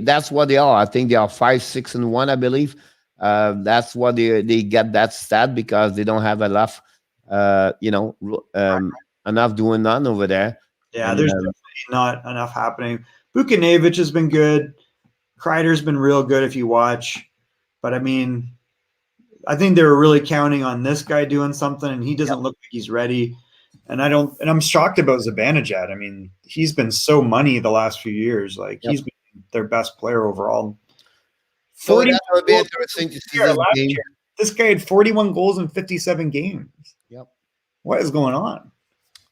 That's what they are. I think they are 5, 6, and 1. I believe that's what they get that stat because they don't have enough. Enough doing none over there. Yeah, there's definitely not enough happening. Buchnevich has been good. Kreider's been real good if you watch. But I mean, I think they were really counting on this guy doing something, and he doesn't look like he's ready. And I'm shocked about Zibanejad. I mean, he's been so money the last few years. He's been their best player overall. So that would be interesting to see this game. This guy had 41 goals in 57 games. Yep. What is going on?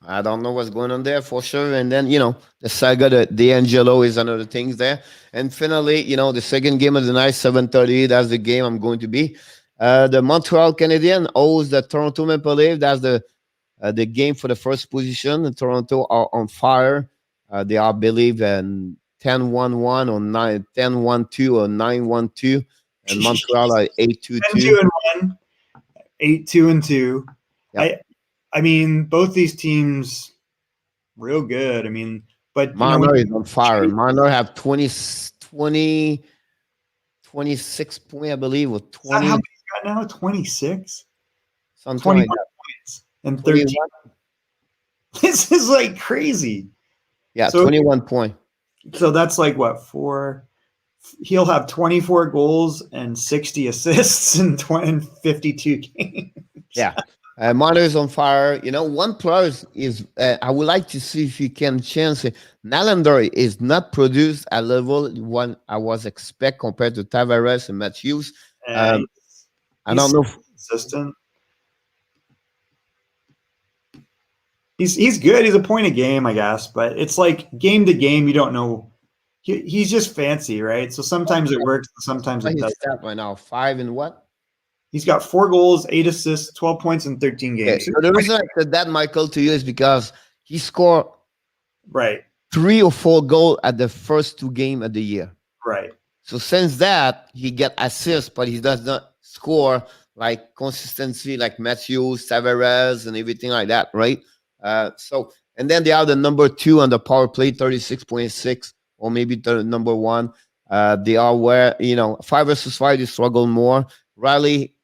I don't know what's going on there for sure. And then, the Saga, the D'Angelo is another thing there. And finally, the second game of the night, 7:30, that's the game I'm going to be. The Montreal Canadiens owes the Toronto Maple Leafs. That's the game for the first position. The Toronto are on fire. They are, I believe, 10-1-1 or 10-1-2 or 9-1-2. And Montreal are 8-2-2. 10-2-1, 8-2-2. Yep. I mean, both these teams, real good. I mean, but Marner is on fire. Marner have 26 points, I believe, with 20. How many got now? 26. 21 points. and 13. 21. This is like crazy. Yeah, So 21 point. So that's like what, four? He'll have 24 goals and 60 assists in 52 games. Yeah. Monitor's on fire. You know, one plus is I would like to see if you can change it. Nylander is not produced at level one I was expect compared to Tavares and Matthews. And I don't know. Consistent. He's good. He's a point a game, I guess, but it's like game to game. You don't know. He's just fancy, right? So sometimes it works, sometimes it doesn't. Stat right now 5 and what? He's got 4 goals, 8 assists, 12 points in 13 games. Okay. So the reason I said that, Michael, to you is because he scored right 3 or 4 goals at the first 2 games of the year. Right. So since that, he get assists, but he does not score like consistency like Matthews, Tavares, and everything like that, right? And then they are the number 2 on the power play, 36.6, or maybe the number 1. They are where, 5 versus 5, they struggle more. Riley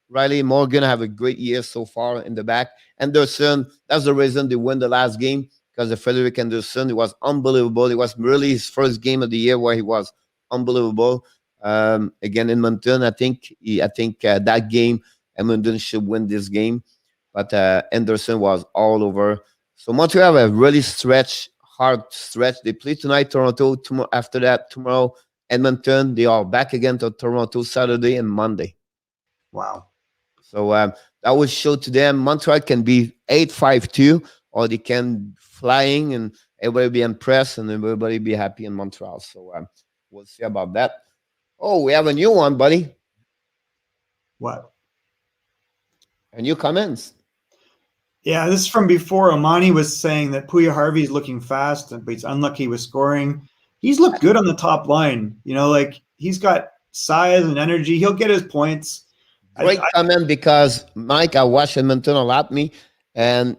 Morgan have a great year so far in the back. Anderson, that's the reason they win the last game, because of Frederick Anderson. It was unbelievable. It was really his first game of the year where he was unbelievable. Again, Edmonton, I think that game, Edmonton should win this game. But Anderson was all over. So Montreal have a really hard stretch. They play tonight, Toronto. After that, tomorrow, Edmonton. They are back again to Toronto Saturday and Monday. Wow. So that would show to them Montreal can be 8-5-2, or they can flying and everybody be impressed and everybody be happy in Montreal. So we'll see about that. Oh, we have a new one, buddy. What? A new comments. Yeah, this is from before. Amani was saying that Puya Harvey's looking fast, but he's unlucky with scoring. He's looked good on the top line. Like he's got size and energy. He'll get his points. Great comment, because Mike, I watch Edmonton a lot, and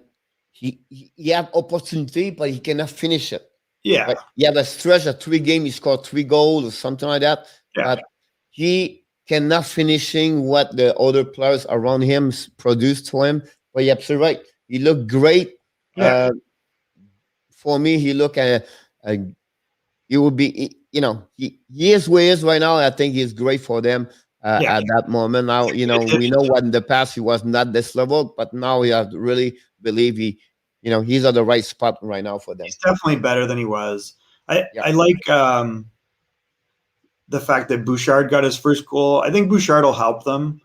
he have opportunity, but he cannot finish it. Yeah. Like, he have a stretch of 3 games, he scored 3 goals or something like that. Yeah. But he cannot finishing what the other players around him produced to him. But you're absolutely right. He looked great. Yeah. For me, he looked he would be, he is where he is right now. I think he's great for them at that moment. Now, we know what in the past he was not this level, but now we have to really believe he's at the right spot right now for them. He's definitely better than he was. I like the fact that Bouchard got his first goal. I think Bouchard will help them.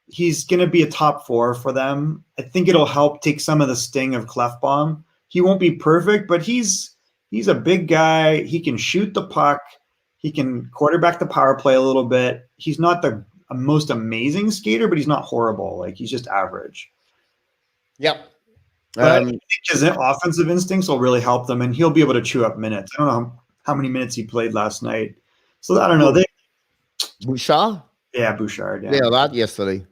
He's going to be a top 4 for them. I think it'll help take some of the sting of Klefbom. He won't be perfect, but he's a big guy. He can shoot the puck. He can quarterback the power play a little bit. He's not the most amazing skater, but he's not horrible. Like, he's just average. Yep. But I think his offensive instincts will really help them, and he'll be able to chew up minutes. I don't know how many minutes he played last night. So I don't know. Bouchard? Yeah, Bouchard. Yeah, played a lot yesterday.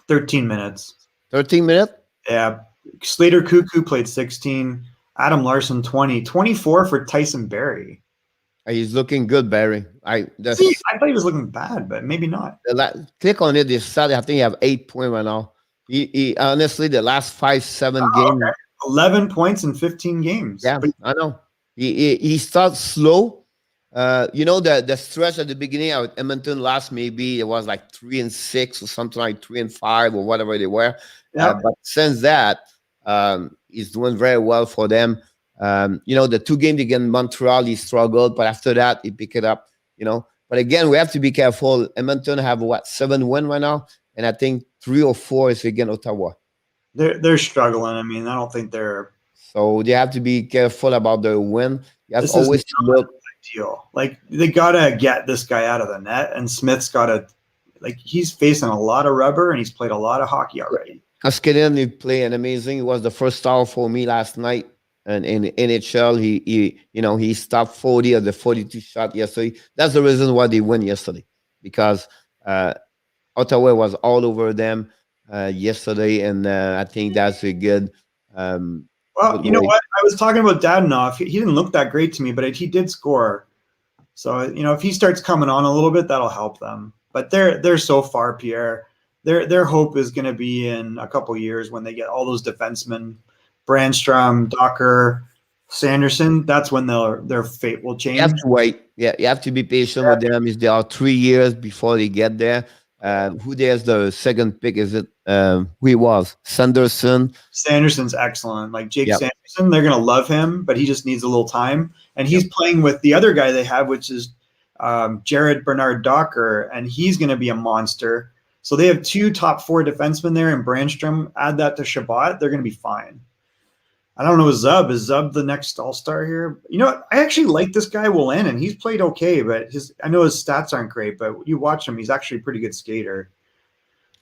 13 minutes. 13 minutes? Yeah. Slater Cuckoo played 16. Adam Larson 20. 24 for Tyson Barrie. He's looking good, Barrie. I thought he was looking bad, but maybe not. Click on it this Saturday. I think he have 8 points right now. He honestly, the last 5-7 games. Okay. 11 points in 15 games. Yeah, I know. He starts slow. The stretch at the beginning of Edmonton last, maybe it was like 3-6 or something, like 3-5 or whatever they were. Yeah. But since that, he's doing very well for them. The 2 games against Montreal, he struggled, but after that, he picked it up. But again, we have to be careful. Edmonton have 7 wins right now, and I think 3 or 4 is against Ottawa. They're struggling. I mean, I don't think they're. So they have to be careful about their win. You have to always look. Deal. Like, they gotta get this guy out of the net, and Smith's gotta, he's facing a lot of rubber, and he's played a lot of hockey already. Kaskinen, he played amazing. He was the first star for me last night, and in NHL, he stopped 40 of the 42 shot yesterday. That's the reason why they won yesterday, because Ottawa was all over them yesterday, and I think that's a good. Well, you know what? I was talking about Dadonov. He didn't look that great to me, but he did score. So, if he starts coming on a little bit, that'll help them. But they're so far, Pierre. their hope is going to be in a couple years when they get all those defensemen, Brandstrom, Docker, Sanderson. That's when their fate will You have change. to wait. Yeah, you have to be patient with them. Is there are 3 years before they get there. Who there's the second pick? Is it who he was? Sanderson. Sanderson's excellent. Like Jake Yep. Sanderson, they're going to love him, but he just needs a little time. And Yep. he's playing with the other guy they have, which is Jared Bernard Docker, and he's going to be a monster. So they have 2 top 4 defensemen there, and Brandstrom. Add that to Shabbat, they're going to be fine. I don't know, Zub. Is Zub the next all-star here? You know what? I actually like this guy, Wolanin. He's played okay, but I know his stats aren't great, but you watch him, he's actually a pretty good skater.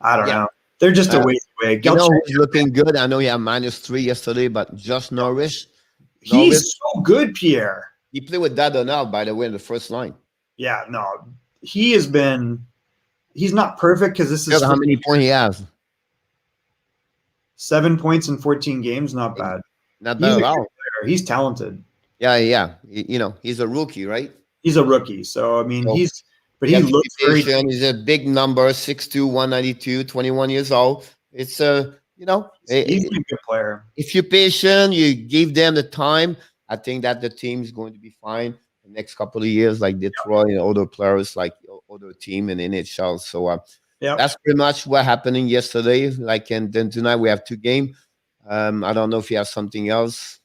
I don't know. They're just a ways away. You know who's looking good? I know he had -3 yesterday, but just Norris. He's so good, Pierre. He played with Dadonal, by the way, in the first line. Yeah, no. He has been – he's not perfect because this is – How many points he has? 7 points in 14 games, not bad. Not bad at all. He's talented. Yeah. You know, he's a rookie, right? He's a rookie. So, I mean, So, he looks great. He's a big number, 6'2", 192, 21 years old. It's you know, he's a good player. If you're patient, you give them the time, I think that the team's going to be fine the next couple of years, like Detroit and other players, like other team in NHL. So that's pretty much what happening yesterday. Like, and then tonight we have 2 games. I don't know if you have something else.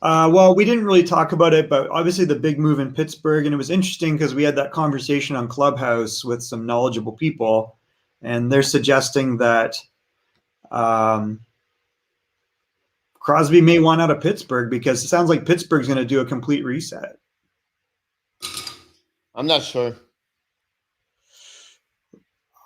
Well, we didn't really talk about it, but obviously the big move in Pittsburgh, and it was interesting because we had that conversation on Clubhouse with some knowledgeable people, and they're suggesting that Crosby may want out of Pittsburgh because it sounds like Pittsburgh's going to do a complete reset. I'm not sure.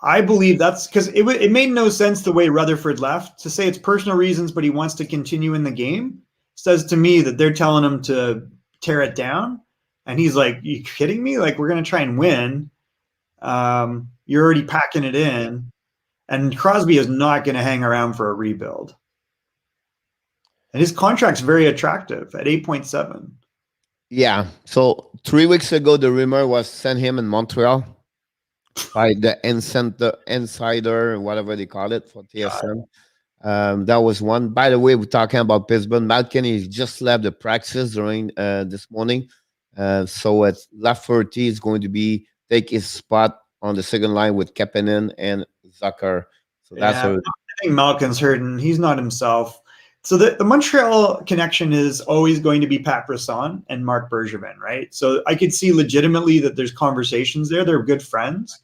I believe that's because it made no sense the way Rutherford left. To say it's personal reasons, but he wants to continue in the game, says to me that they're telling him to tear it down. And he's like, you kidding me? Like, we're going to try and win. You're already packing it in. And Crosby is not going to hang around for a rebuild. And his contract's very attractive at 8.7. Yeah. So 3 weeks ago, the rumor was send him in Montreal by the insider, whatever they call it, for TSN. That was one. By the way, we're talking about Pittsburgh. Malkin, he just left the practice during this morning. So it's Lafferty is going to take his spot on the second line with Kapanen and Zucker. So that's I think Malkin's hurt and he's not himself. So the Montreal connection is always going to be Pat Brisson and Marc Bergevin, right? So I could see legitimately that there's conversations there. They're good friends.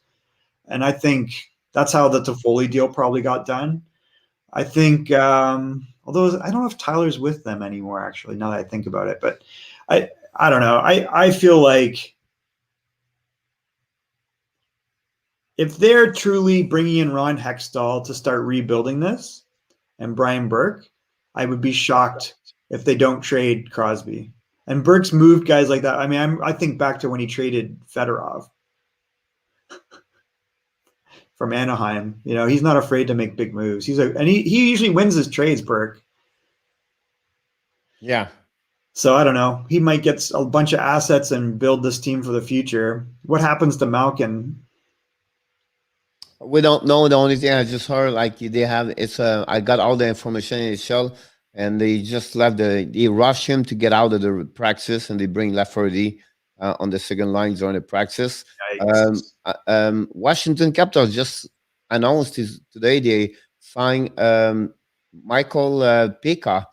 And I think that's how the Toffoli deal probably got done. I think, although I don't know if Tyler's with them anymore, actually, now that I think about it. But I don't know. I feel like if they're truly bringing in Ron Hextall to start rebuilding this and Brian Burke, I would be shocked if they don't trade Crosby. And Burke's moved guys like that. I mean, I think back to when he traded Fedorov from Anaheim. You know, he's not afraid to make big moves. He usually wins his trades, Burke. Yeah. So I don't know. He might get a bunch of assets and build this team for the future. What happens to Malkin? We don't know. The only thing I just heard, like they have, I got all the information in the shell, and they just they rush him to get out of the practice, and they bring Lafferty on the second line during the practice. Washington Capitals just announced today they signed Michael Pekka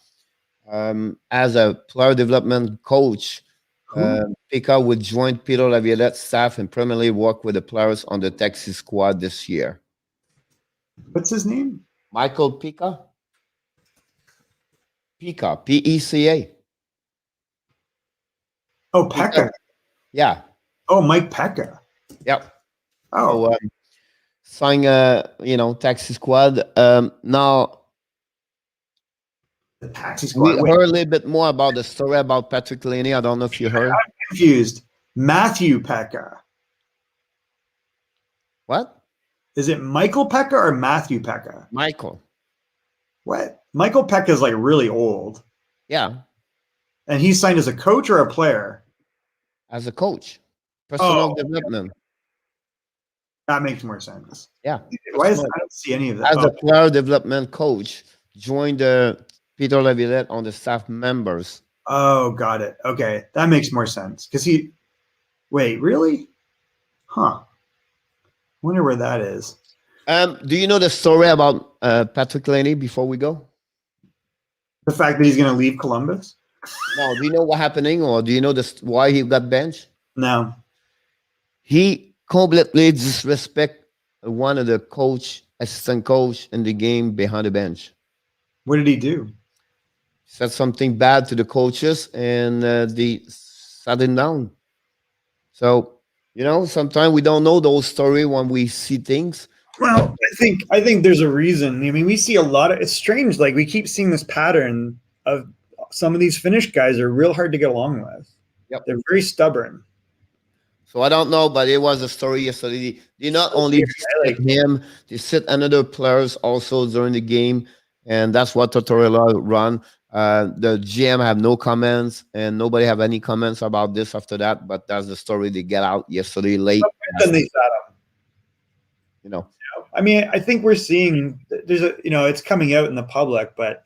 as a player development coach. Pekka would join Peter Laviolette's staff and permanently work with the players on the Texas squad this year. What's his name? Michael Pekka. Pekka, P-E-C-A. Oh, Pekka. Yeah. Oh, Mike Pekka. Yep. Oh. So, sign Texas squad. Now, the taxi squad. We heard a little bit more about the story about Patrick Laney. I don't know if you heard. I'm confused. Matthew Pekka. What? Is it Michael Pekka or Matthew Pekka? Michael. What? Michael Pekka is like really old. Yeah. And he's signed as a coach or a player? As a coach. Personal development. That makes more sense. Yeah. Why is I don't see any of that? As a player development coach, joined Peter Laviolette on the staff members. Oh, got it. Okay, that makes more sense. Because wait, really? Huh. Wonder where that is. Do you know the story about Patrick Laney before we go? The fact that he's going to leave Columbus? No. Do you know what happening, or do you know why he got benched? No. He completely disrespect one of the assistant coach in the game behind the bench. What did he do? Said something bad to the coaches, and they sat him down. So sometimes we don't know those stories when we see things. Well, I think there's a reason. I mean, we see a lot of. It's strange. Like we keep seeing this pattern of some of these Finnish guys are real hard to get along with. Yep. They're very stubborn. So I don't know, but it was a story yesterday. They not only sit him, they sit another players also during the game, and that's what Tortorella run. The GM have no comments, and nobody have any comments about this after that. But that's the story they get out yesterday late. Then they sat him. I mean, I think we're seeing there's it's coming out in the public, but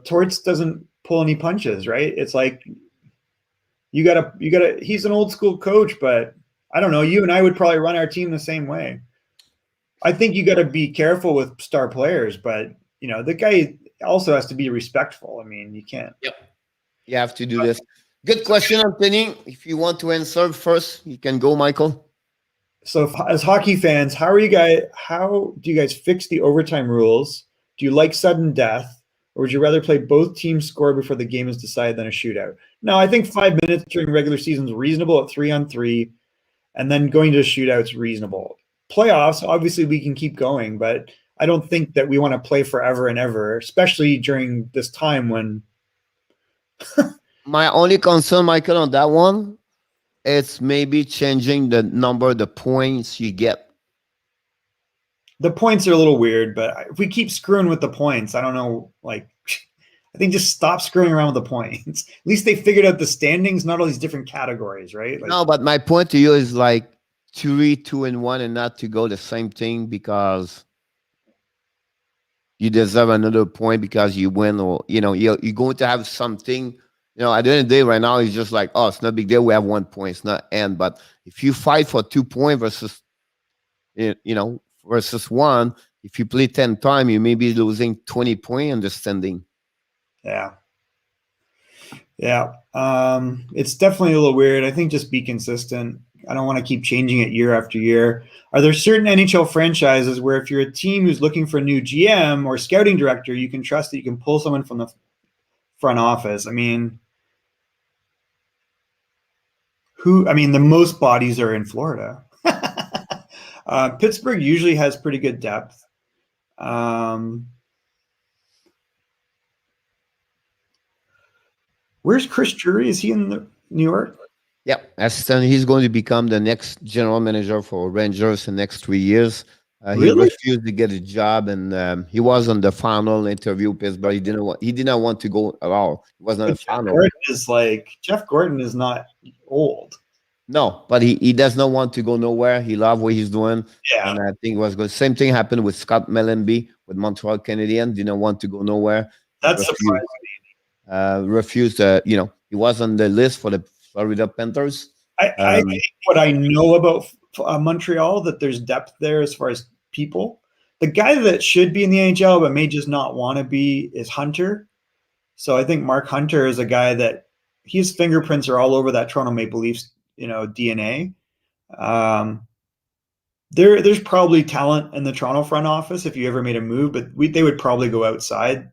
Torts doesn't pull any punches, right? It's like you gotta. He's an old school coach, but I don't know. You and I would probably run our team the same way. I think you got to be careful with star players, but the guy also has to be respectful. I mean, you can't. Yep. You have to do this. Good question, Anthony. If you want to answer first, you can go, Michael. So, as hockey fans, how do you guys fix the overtime rules? Do you like sudden death, or would you rather play both teams score before the game is decided than a shootout? No, I think 5 minutes during regular season is reasonable at 3-on-3, and then going to a shootout is reasonable. Playoffs, obviously, we can keep going, but I don't think that we want to play forever and ever, especially during this time when. My only concern, Michael, on that one, it's maybe changing the number of the points you get. The points are a little weird, but if we keep screwing with the points, I don't know. Like, I think just stop screwing around with the points. At least they figured out the standings, not all these different categories, right? Like, no, but my point to you is like 3, 2, and 1, and not to go the same thing because you deserve another point because you win, or you're going to have something. At the end of the day, right now, it's just like, oh, it's not a big deal. We have 1 point. It's not end. But if you fight for 2 points versus, versus 1, if you play 10 times, you may be losing 20 points in the standing. Yeah. Yeah. It's definitely a little weird. I think just be consistent. I don't want to keep changing it year after year. Are there certain NHL franchises where if you're a team who's looking for a new GM or scouting director, you can trust that you can pull someone from the front office? I mean, the most bodies are in Florida. Pittsburgh usually has pretty good depth. Where's Chris Drury? Is he in New York? Yeah, he's going to become the next general manager for Rangers in the next 3 years. He refused to get a job, and he was on the final interview with Pittsburgh. He did not want to go at all. It wasn't a final. Jeff Gordon is not old. No, but he does not want to go nowhere. He loves what he's doing. Yeah. And I think it was good. Same thing happened with Scott Mellenby with Montreal Canadiens. Didn't want to go nowhere. That's surprising. Refused. He was on the list for the Florida Panthers. I think what I know about Montreal, that there's depth there as far as people. The guy that should be in the NHL but may just not want to be is Hunter. So I think Mark Hunter is a guy that his fingerprints are all over that Toronto Maple Leafs, DNA. There's probably talent in the Toronto front office if you ever made a move, but they would probably go outside.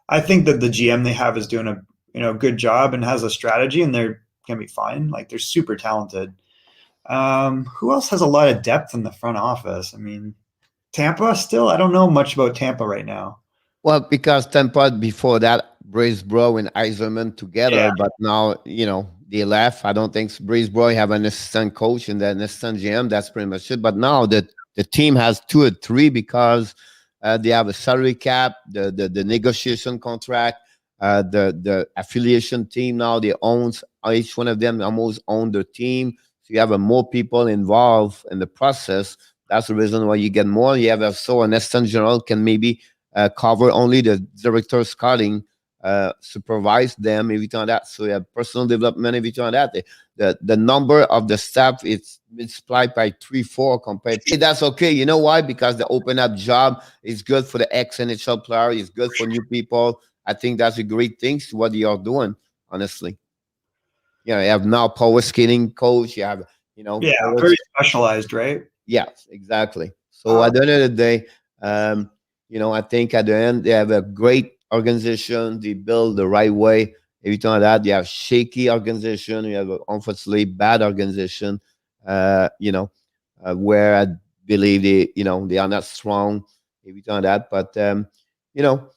I think that the GM they have is doing a good job and has a strategy, and they're gonna be fine. Like, they're super talented. Who else has a lot of depth in the front office? I mean, Tampa still. I don't know much about Tampa right now. Well, because Tampa before that, Brisebrough and Eiserman together, but now they left. I don't think Brisebrough have an assistant coach and an assistant GM. That's pretty much it. But now the team has 2 or 3 because they have a salary cap, the negotiation contract, the affiliation team. Now they own, each one of them almost own the team. So you have more people involved in the process. That's the reason why you get more. You have so an assistant general can maybe cover only the director scouting, supervise them, everything like that. So you have personal development, everything like that. The number of the staff is multiplied by 3, 4 compared. That's okay. You know why? Because the open up job is good for the ex NHL player. It's good for new people. I think that's a great thing. What you're doing, honestly. You have now power skating coach. You have Yeah, power. very specialized, right? Yes, exactly. So at the end of the day, I think at the end they have a great organization. They build the right way. Everything like that. You have shaky organization. You have unfortunately bad organization. Where I believe they are not strong. Everything like that. But you know,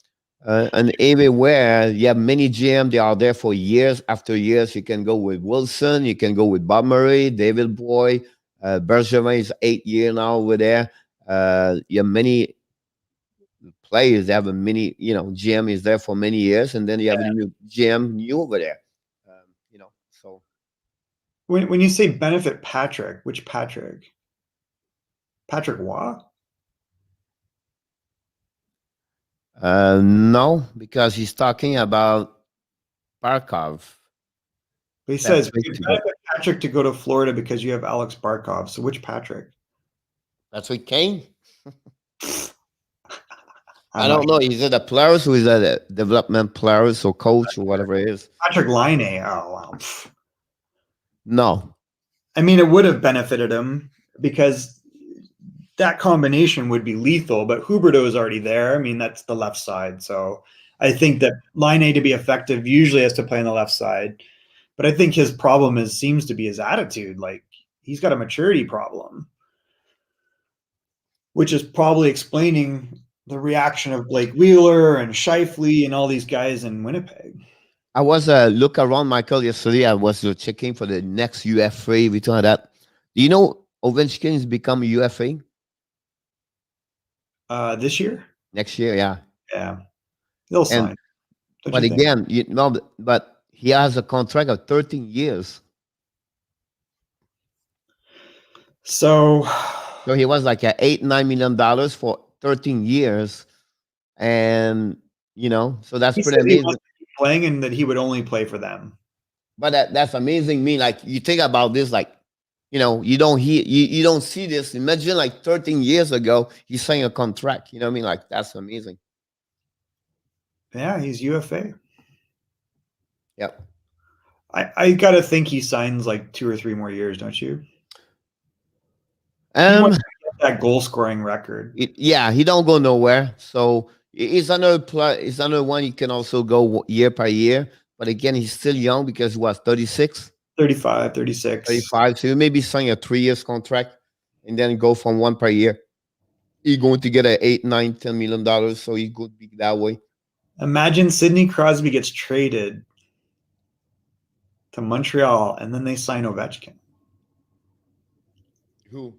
and everywhere you have many GM. They are there for years after years. You can go with Wilson. You can go with Bob Murray, David Boy. Bergevin is 8 years now over there. You have many players that have a many, GM is there for many years, and then you have a new GM new over there. So When you say benefit Patrick, which Patrick? Patrick Waugh? no, because he's talking about Barkov. He says we benefit Patrick to go to Florida because you have Alex Barkov. So which Patrick? That's what Kane. I don't know. Is it a players or is it a development players or coach or whatever it is? Patrick Laine. Oh wow. No. I mean, it would have benefited him because that combination would be lethal, but Huberdeau is already there. I mean, that's the left side. So I think that Laine to be effective usually has to play on the left side. But I think his problem seems to be his attitude. Like he's got a maturity problem, which is probably explaining the reaction of Blake Wheeler and Scheifele and all these guys in Winnipeg. I was look around Michael yesterday. I was checking for the next UFA. We talking that. Do you know Ovechkin has become a UFA? This year? Next year, yeah. Yeah. They'll sign. But again, but he has a contract of 13 years. So he was like at $8-9 million for 13 years. And so that's pretty amazing. Playing and that he would only play for them. But that's amazing. Me, like you think about this, like you don't see this. Imagine like 13 years ago, he signed a contract. You know what I mean? Like that's amazing. Yeah, he's UFA. Yep. I gotta think he signs like 2 or 3 more years, don't you? That goal scoring record. He don't go nowhere. So it's another one you can also go year by year. But again, he's still young because he was 36. 35, 36. 35. So you maybe sign a 3 years contract and then go from one per year. He's going to get a $8, $9, $10 million. So he could be that way. Imagine Sidney Crosby gets traded to Montreal and then they sign Ovechkin. Who?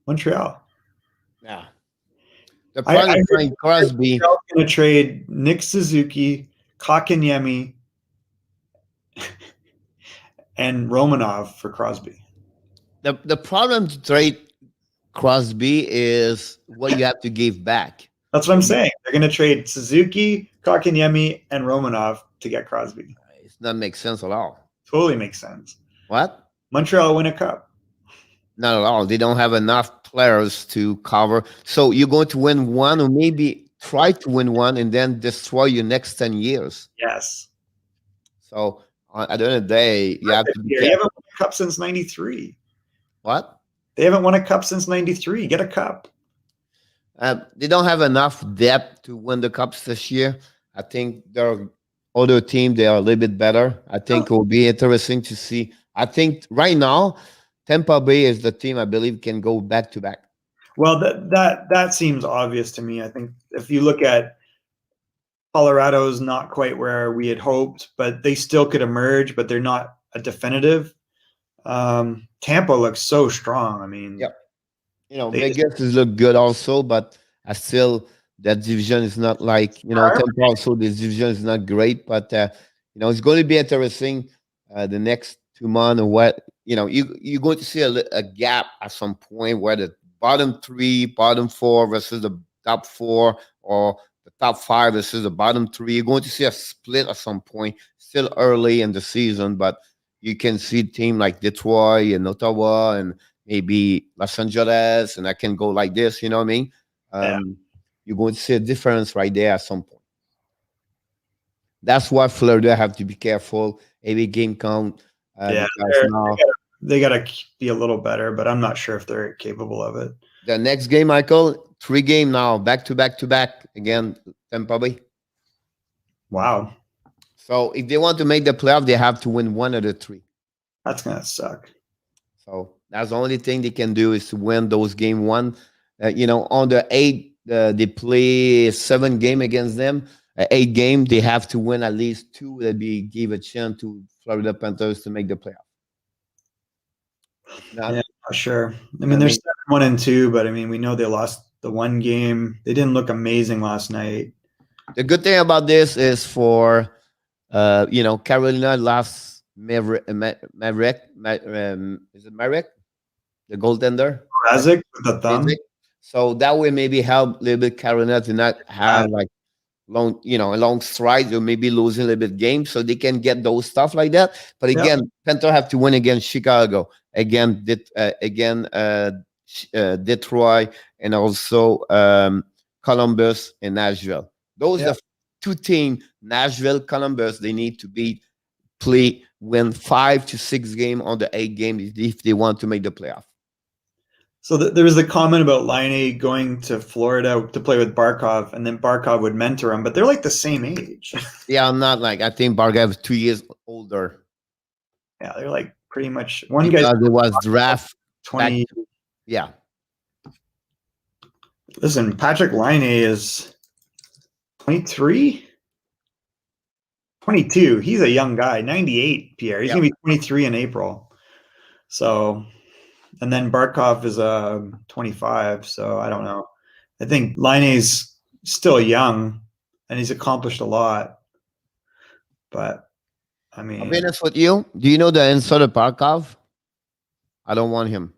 Montreal. Yeah. The problem is Crosby. Montreal's going to trade Nick Suzuki, Kotkaniemi, and Romanov for Crosby. The problem to trade Crosby is what you have to give back. That's what I'm saying. They're going to trade Suzuki, Kotkaniemi, and Romanov to get Crosby. It doesn't make sense at all. Totally makes sense. What? Montreal win a cup. Not at all. They don't have enough players to cover. So you're going to win one or maybe try to win one and then destroy your next 10 years. Yes. So at the end of the day, you have to be careful. They haven't won a cup since 93. What? They haven't won a cup since 93. Get a cup. They don't have enough depth to win the cups this year. I think there are other teams, they are a little bit better. I think it will be interesting to see. I think right now, Tampa Bay is the team I believe can go back to back. Well, that seems obvious to me. I think if you look at Colorado's not quite where we had hoped, but they still could emerge, but they're not a definitive. Tampa looks so strong. I mean, yep. Vegas look good also, but I still that division is not like Tampa also. This division is not great, but it's going to be interesting the next 2 months or what, you're going to see a gap at some point where the bottom three, bottom four versus the top four, or the top five versus the bottom three. You're going to see a split at some point, still early in the season, but you can see team like Detroit and Ottawa and maybe Los Angeles, and I can go like this, you know what I mean? Yeah. You're going to see a difference right there at some point. That's why Florida have to be careful. Every game count. Yeah, Because now they got to be a little better, but I'm not sure if they're capable of it. the next game, Michael, 3 game now, back to back to back again, Tampa Bay. Wow. So if they want to make the playoff, they have to win one of the three. That's going to suck. So that's the only thing they can do is to win those game one. On the 8, they play 7 game against them. 8 game, they have to win at least 2 that give a chance to Florida Panthers to make the playoff. Yeah, sure. I mean, they're 7-1-2, but I mean, we know they lost the 1 game. They didn't look amazing last night. The good thing about this is for, Carolina lost Maverick. Is it Maverick? The goaltender? Razik with the thumb. So that way maybe help a little bit Carolina to not have like long, a long stride or maybe losing a little bit games, so they can get those stuff like that. But again, Panther have to win against Chicago, Detroit, and also Columbus and Nashville. Those are the 2 teams. Nashville, Columbus, they need to win 5 to 6 games on the 8 games if they want to make the playoff. So there was the comment about Laine going to Florida to play with Barkov, and then Barkov would mentor him, but they're like the same age. Yeah, I'm not like, I think Barkov is 2 years older. Yeah, they're like pretty much one guy. It was draft 20. Yeah. Listen, Patrick Laine is 23, 22. He's a young guy. 98, Pierre. He's gonna be 23 in April. So. And then Barkov is 25, so I don't know. I think Laine's still young, and he's accomplished a lot. But, I mean... I'll be honest with you. Do you know the inside of Barkov? I don't want him.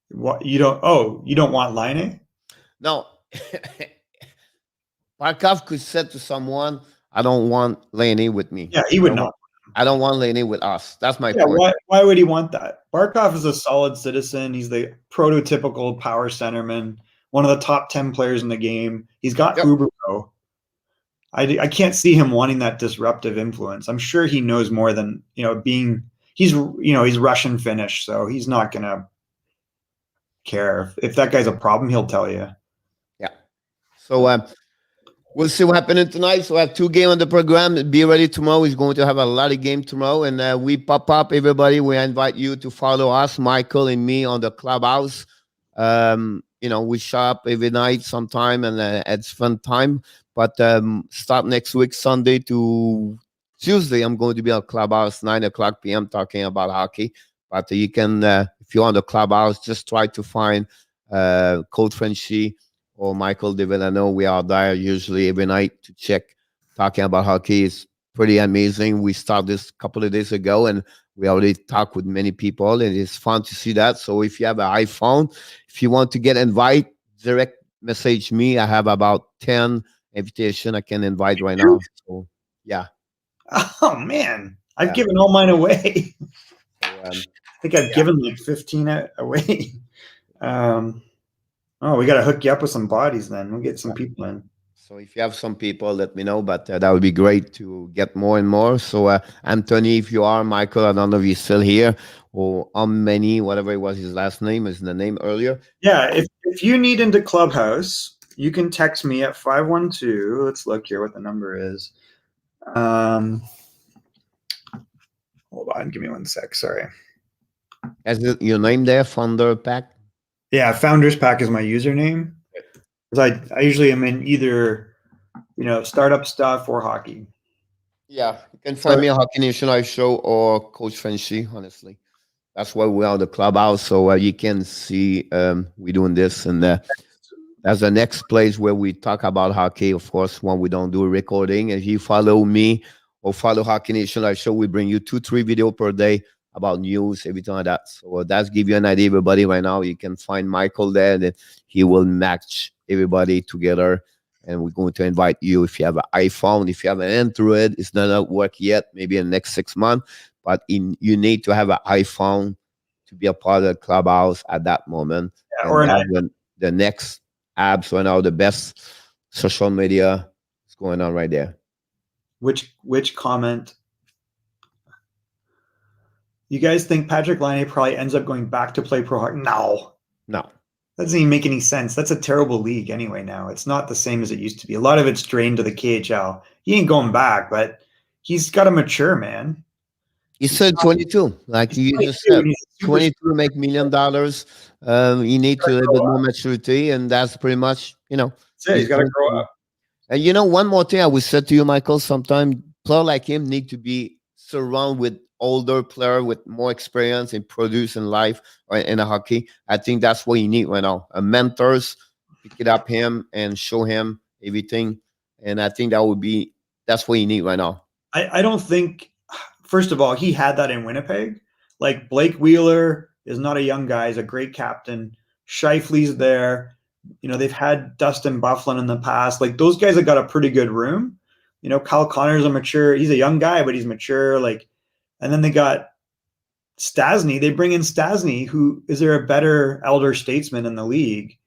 What, you don't want Laine? No. Barkov could say to someone, I don't want Laine with me. Yeah, he would not. I don't want Laine with us. That's my point. Why would he want that? Barkov is a solid citizen. He's the prototypical power centerman, one of the top 10 players in the game. He's got Huberto. I can't see him wanting that disruptive influence. I'm sure he knows more than, he's Russian Finnish, so he's not going to care. If that guy's a problem, he'll tell you. Yeah. So, we'll see what happens tonight. So we have 2 games on the program. Be ready tomorrow. We're going to have a lot of games tomorrow. And we pop up, everybody. We invite you to follow us, Michael and me, on the clubhouse. We shop every night sometime, and it's fun time. But start next week, Sunday to Tuesday, I'm going to be on clubhouse, 9:00 p.m., talking about hockey. But you can, if you're on the clubhouse, just try to find Coach Frenchy or Michael De Villano. We are there usually every night to check, talking about hockey. It's pretty amazing. We started this a couple of days ago, and we already talked with many people, and it's fun to see that. So if you have an iPhone, if you want to get invite, direct message me. I have about 10 invitation I can invite right now. So yeah. Oh man, I've given all mine away. So, I think I've given like 15 away. We got to hook you up with some bodies then. We'll get some people in. So if you have some people, let me know. But that would be great to get more and more. So Anthony, if you are, Michael, I don't know if he's still here, or Many, whatever it was his last name, is the name earlier. Yeah, if you need into Clubhouse, you can text me at 512. Let's look here what the number is. Hold on, give me 1 sec. Sorry. Is it your name there, Founder Pack? Yeah, Founders Pack is my username. I usually am in either, startup stuff or hockey. Yeah, you can find me on Hockey Nation Live Show or Coach Frenchy, honestly. That's why we are in the clubhouse, so you can see we doing this. And that's the next place where we talk about hockey, of course, when we don't do recording. If you follow me or follow Hockey Nation Live Show. We bring you 2-3 video per day about news, everything like that. So that's give you an idea, everybody. Right now, you can find Michael there, and he will match everybody together. And we're going to invite you if you have an iPhone, if you have an Android, it's not at work yet, maybe in the next 6 months, but you need to have an iPhone to be a part of the clubhouse at that moment. Yeah, And that's the next apps right now, the best social media is going on right there. Which comment? You guys think Patrick Laine probably ends up going back to play pro hockey? No. No. That doesn't even make any sense. That's a terrible league anyway now. It's not the same as it used to be. A lot of it's drained to the KHL. He ain't going back, but he's got to mature, man. He said 22, like you just said. 22 make $1 million. You need to a little bit more maturity, and that's pretty much, That's it. He's got to grow up. And one more thing I would say to you, Michael, sometimes player like him need to be surrounded with older player with more experience in producing life or in a hockey. I think that's what you need right now. A mentors, pick it up him and show him everything. And I think that's what you need right now. I don't think, first of all, he had that in Winnipeg. Like Blake Wheeler is not a young guy. He's a great captain. Scheifele's there. They've had Dustin Byfuglien in the past. Like those guys have got a pretty good room. Kyle Connor's he's a young guy, but he's mature. And then they got Stastny. They bring in Stastny, who is there a better elder statesman in the league?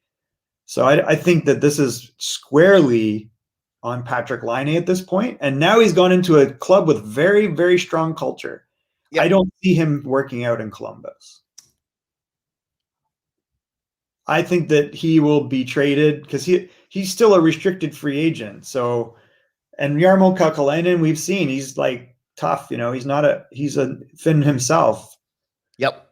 So I think that this is squarely on Patrick Laine at this point. And now he's gone into a club with very, very strong culture. Yep. I don't see him working out in Columbus. I think that he will be traded because he's still a restricted free agent. So, and Jarmo Kekalainen, we've seen he's like tough. He's a Finn himself. Yep.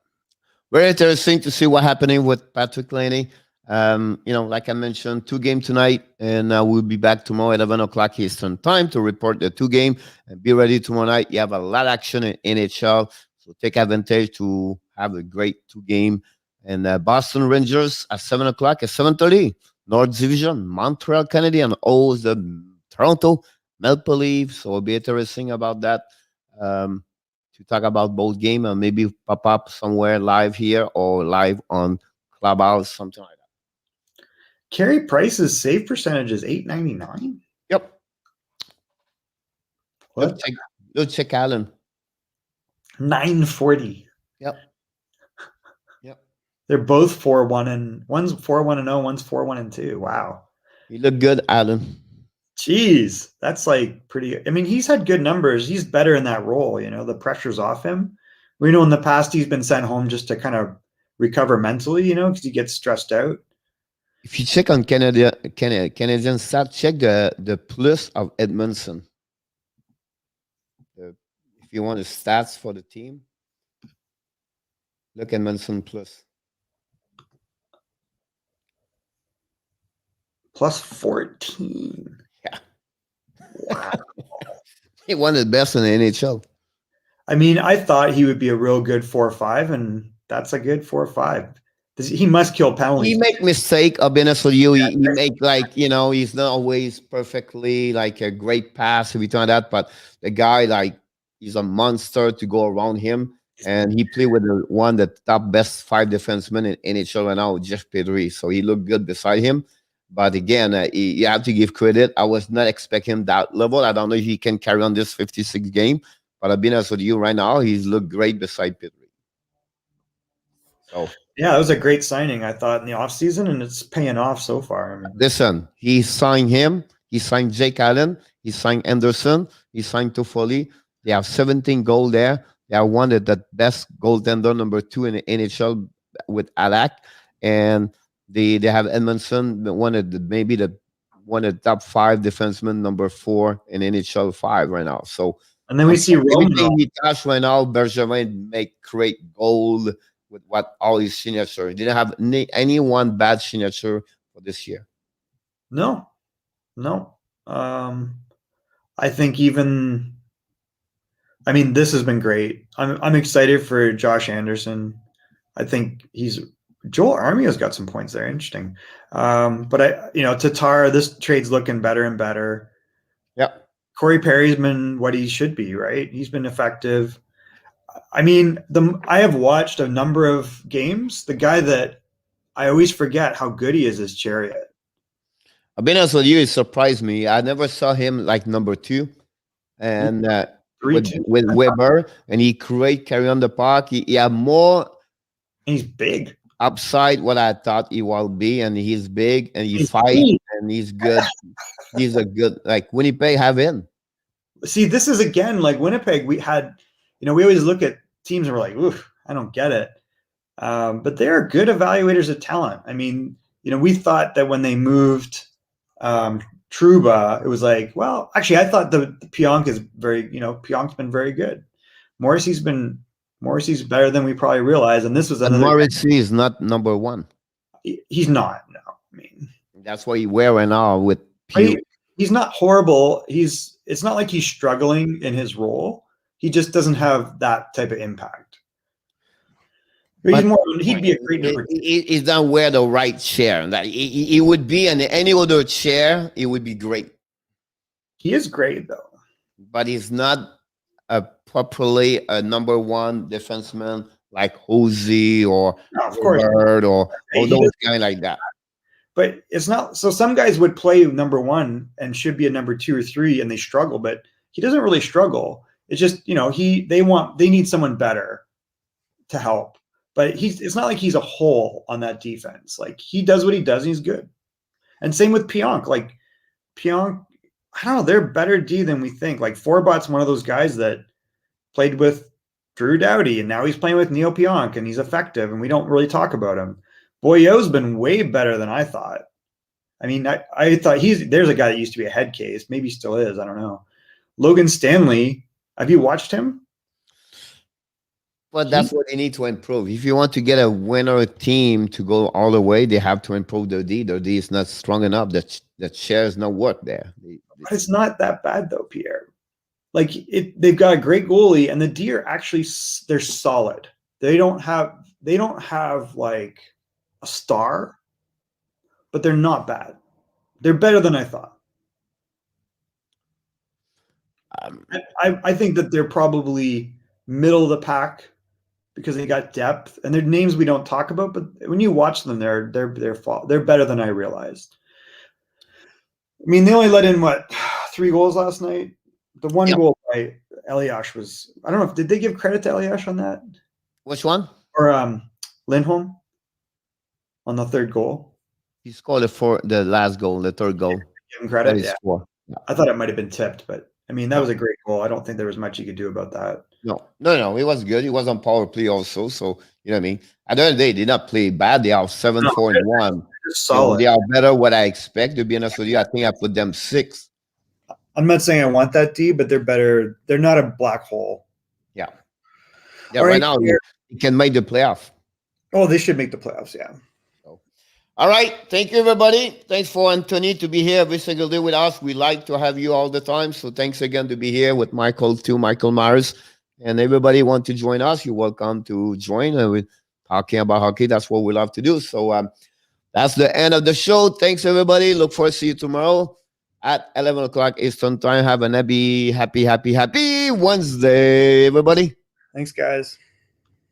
Very interesting to see what's happening with Patrick Laine. Like I mentioned, 2 games tonight, and we'll be back tomorrow at 11 o'clock Eastern time to report the 2 game and be ready tomorrow night. You have a lot of action in NHL, so take advantage to have a great 2 game. And Boston Rangers at 7 o'clock at 7:30, North Division, Montreal Canadiens owes the Toronto Maple Leafs. So it'll be interesting about that. To talk about both games and maybe pop up somewhere live here or live on Clubhouse, something like that. Carey Price's save percentage is .899. Yep. What? Let's check Allen. 940. Yep. They're both 4-1 and one's 4-1-0, one's 4-1-2. Wow. You look good, Allen. Jeez, that's like pretty. I mean, he's had good numbers. He's better in that role. The pressure's off him. We know in the past he's been sent home just to kind of recover mentally, because he gets stressed out. If you check on Canadian stats, check the plus of Edmonton. If you want the stats for the team, look at Edmonton plus. Plus 14. Yeah. Wow. He won the best in the NHL. I mean, I thought he would be a real good 4-5, and that's a good 4-5. He must kill penalties. He make mistake. I'll be honest with you. He make he's not always perfectly like a great pass every time that, but the guy he's a monster to go around him, and he played with one of the top best 5 defensemen in NHL right now, Jeff Petrie. So he looked good beside him. But again, you have to give credit. I was not expecting that level. I don't know if he can carry on this 56 game, but I'll be honest with you right now, he's looked great beside Petrie. So yeah, it was a great signing, I thought, in the offseason, and it's paying off so far. Listen, he signed him. He signed Jake Allen. He signed Anderson. He signed Toffoli. They have 17 goals there. They are one of the best goaltender, number 2 in the NHL with Alak. And they have Edmondson, one of the top 5 defensemen, number 4 in NHL 5 right now. So, and then we see everything he touched right now. Bergevin make great goal with all his signature. He didn't have any one bad signature for this year. No. I think this has been great. I'm excited for Josh Anderson. I think Joel Armia's got some points there. Interesting. But Tatar, this trade's looking better and better. Yep. Corey Perry's been what he should be, right? He's been effective. I mean, I have watched a number of games. The guy that I always forget how good he is Chariot. I've been honest with you, it surprised me. I never saw him like number 2. And with Weber, and he carry on the puck. He had more. He's big. Upside what I thought he will be, and he's big and he fights and he's good. He's a good, like Winnipeg have in. See, this is again like Winnipeg. We had, we always look at teams and we're like, oof, I don't get it. But they're good evaluators of talent. I mean, we thought that when they moved Trouba, it was like, well, actually, I thought the Pionk is Pionk's been very good. Morrissey's better than we probably realized, and this was another. Morrissey is not number 1. He's not. No, I mean that's why he wearing out with. He's not horrible. It's not like he's struggling in his role. He just doesn't have that type of impact. He'd be a great number 2. He's not wear the right chair. That he would be in any other chair. It would be great. He is great though, but he's not properly a number 1 defenseman like Hosey or Bird or those guys like that. But it's not. So some guys would play number 1 and should be a number 2 or 3, and they struggle. But he doesn't really struggle. It's just they need someone better to help. But it's not like he's a hole on that defense. Like he does what he does, and he's good. And same with Pionk. Like Pionk, I don't know, they're better D than we think. Like Forbot's one of those guys that played with Drew Doughty, and now he's playing with Neil Pionk, and he's effective, and we don't really talk about him. Boyo's been way better than I thought. I mean, I thought there's a guy that used to be a head case. Maybe still is. I don't know. Logan Stanley, have you watched him? But that's what they need to improve. If you want to get a winner team to go all the way, they have to improve their D. Their D is not strong enough. That shares no work there. But it's not that bad though, Pierre. Like they've got a great goalie, and the D are actually they're solid. They don't have like a star, but they're not bad. They're better than I thought. I think that they're probably middle of the pack because they got depth, and they're names we don't talk about. But when you watch them, they're better than I realized. I mean, they only let in 3 goals last night. The one goal by Eliash was, I don't know, did they give credit to Eliash on that? Which one? Or Lindholm on the 3rd goal. He scored the last goal, the 3rd goal. Give him credit. Yeah. I thought it might have been tipped, but I mean, that was a great goal. I don't think there was much you could do about that. No. It was good. It was on power play also. So, you know what I mean? At the end of the day, they did not play bad. They are 7-4-1. Solid. They are better what I expect. To be honest with you, I think I put them 6. I'm not saying I want that D, but they're better. They're not a black hole. Yeah. Right now, you can make the playoff. Oh, they should make the playoffs, yeah. All right. Thank you, everybody. Thanks for Anthony to be here every single day with us. We like to have you all the time. So thanks again to be here with Michael Myers. And everybody want to join us, you're welcome to join. We're talking about hockey. That's what we love to do. So that's the end of the show. Thanks, everybody. Look forward to see you tomorrow at 11 o'clock Eastern time. Have a happy Wednesday, everybody. Thanks, guys.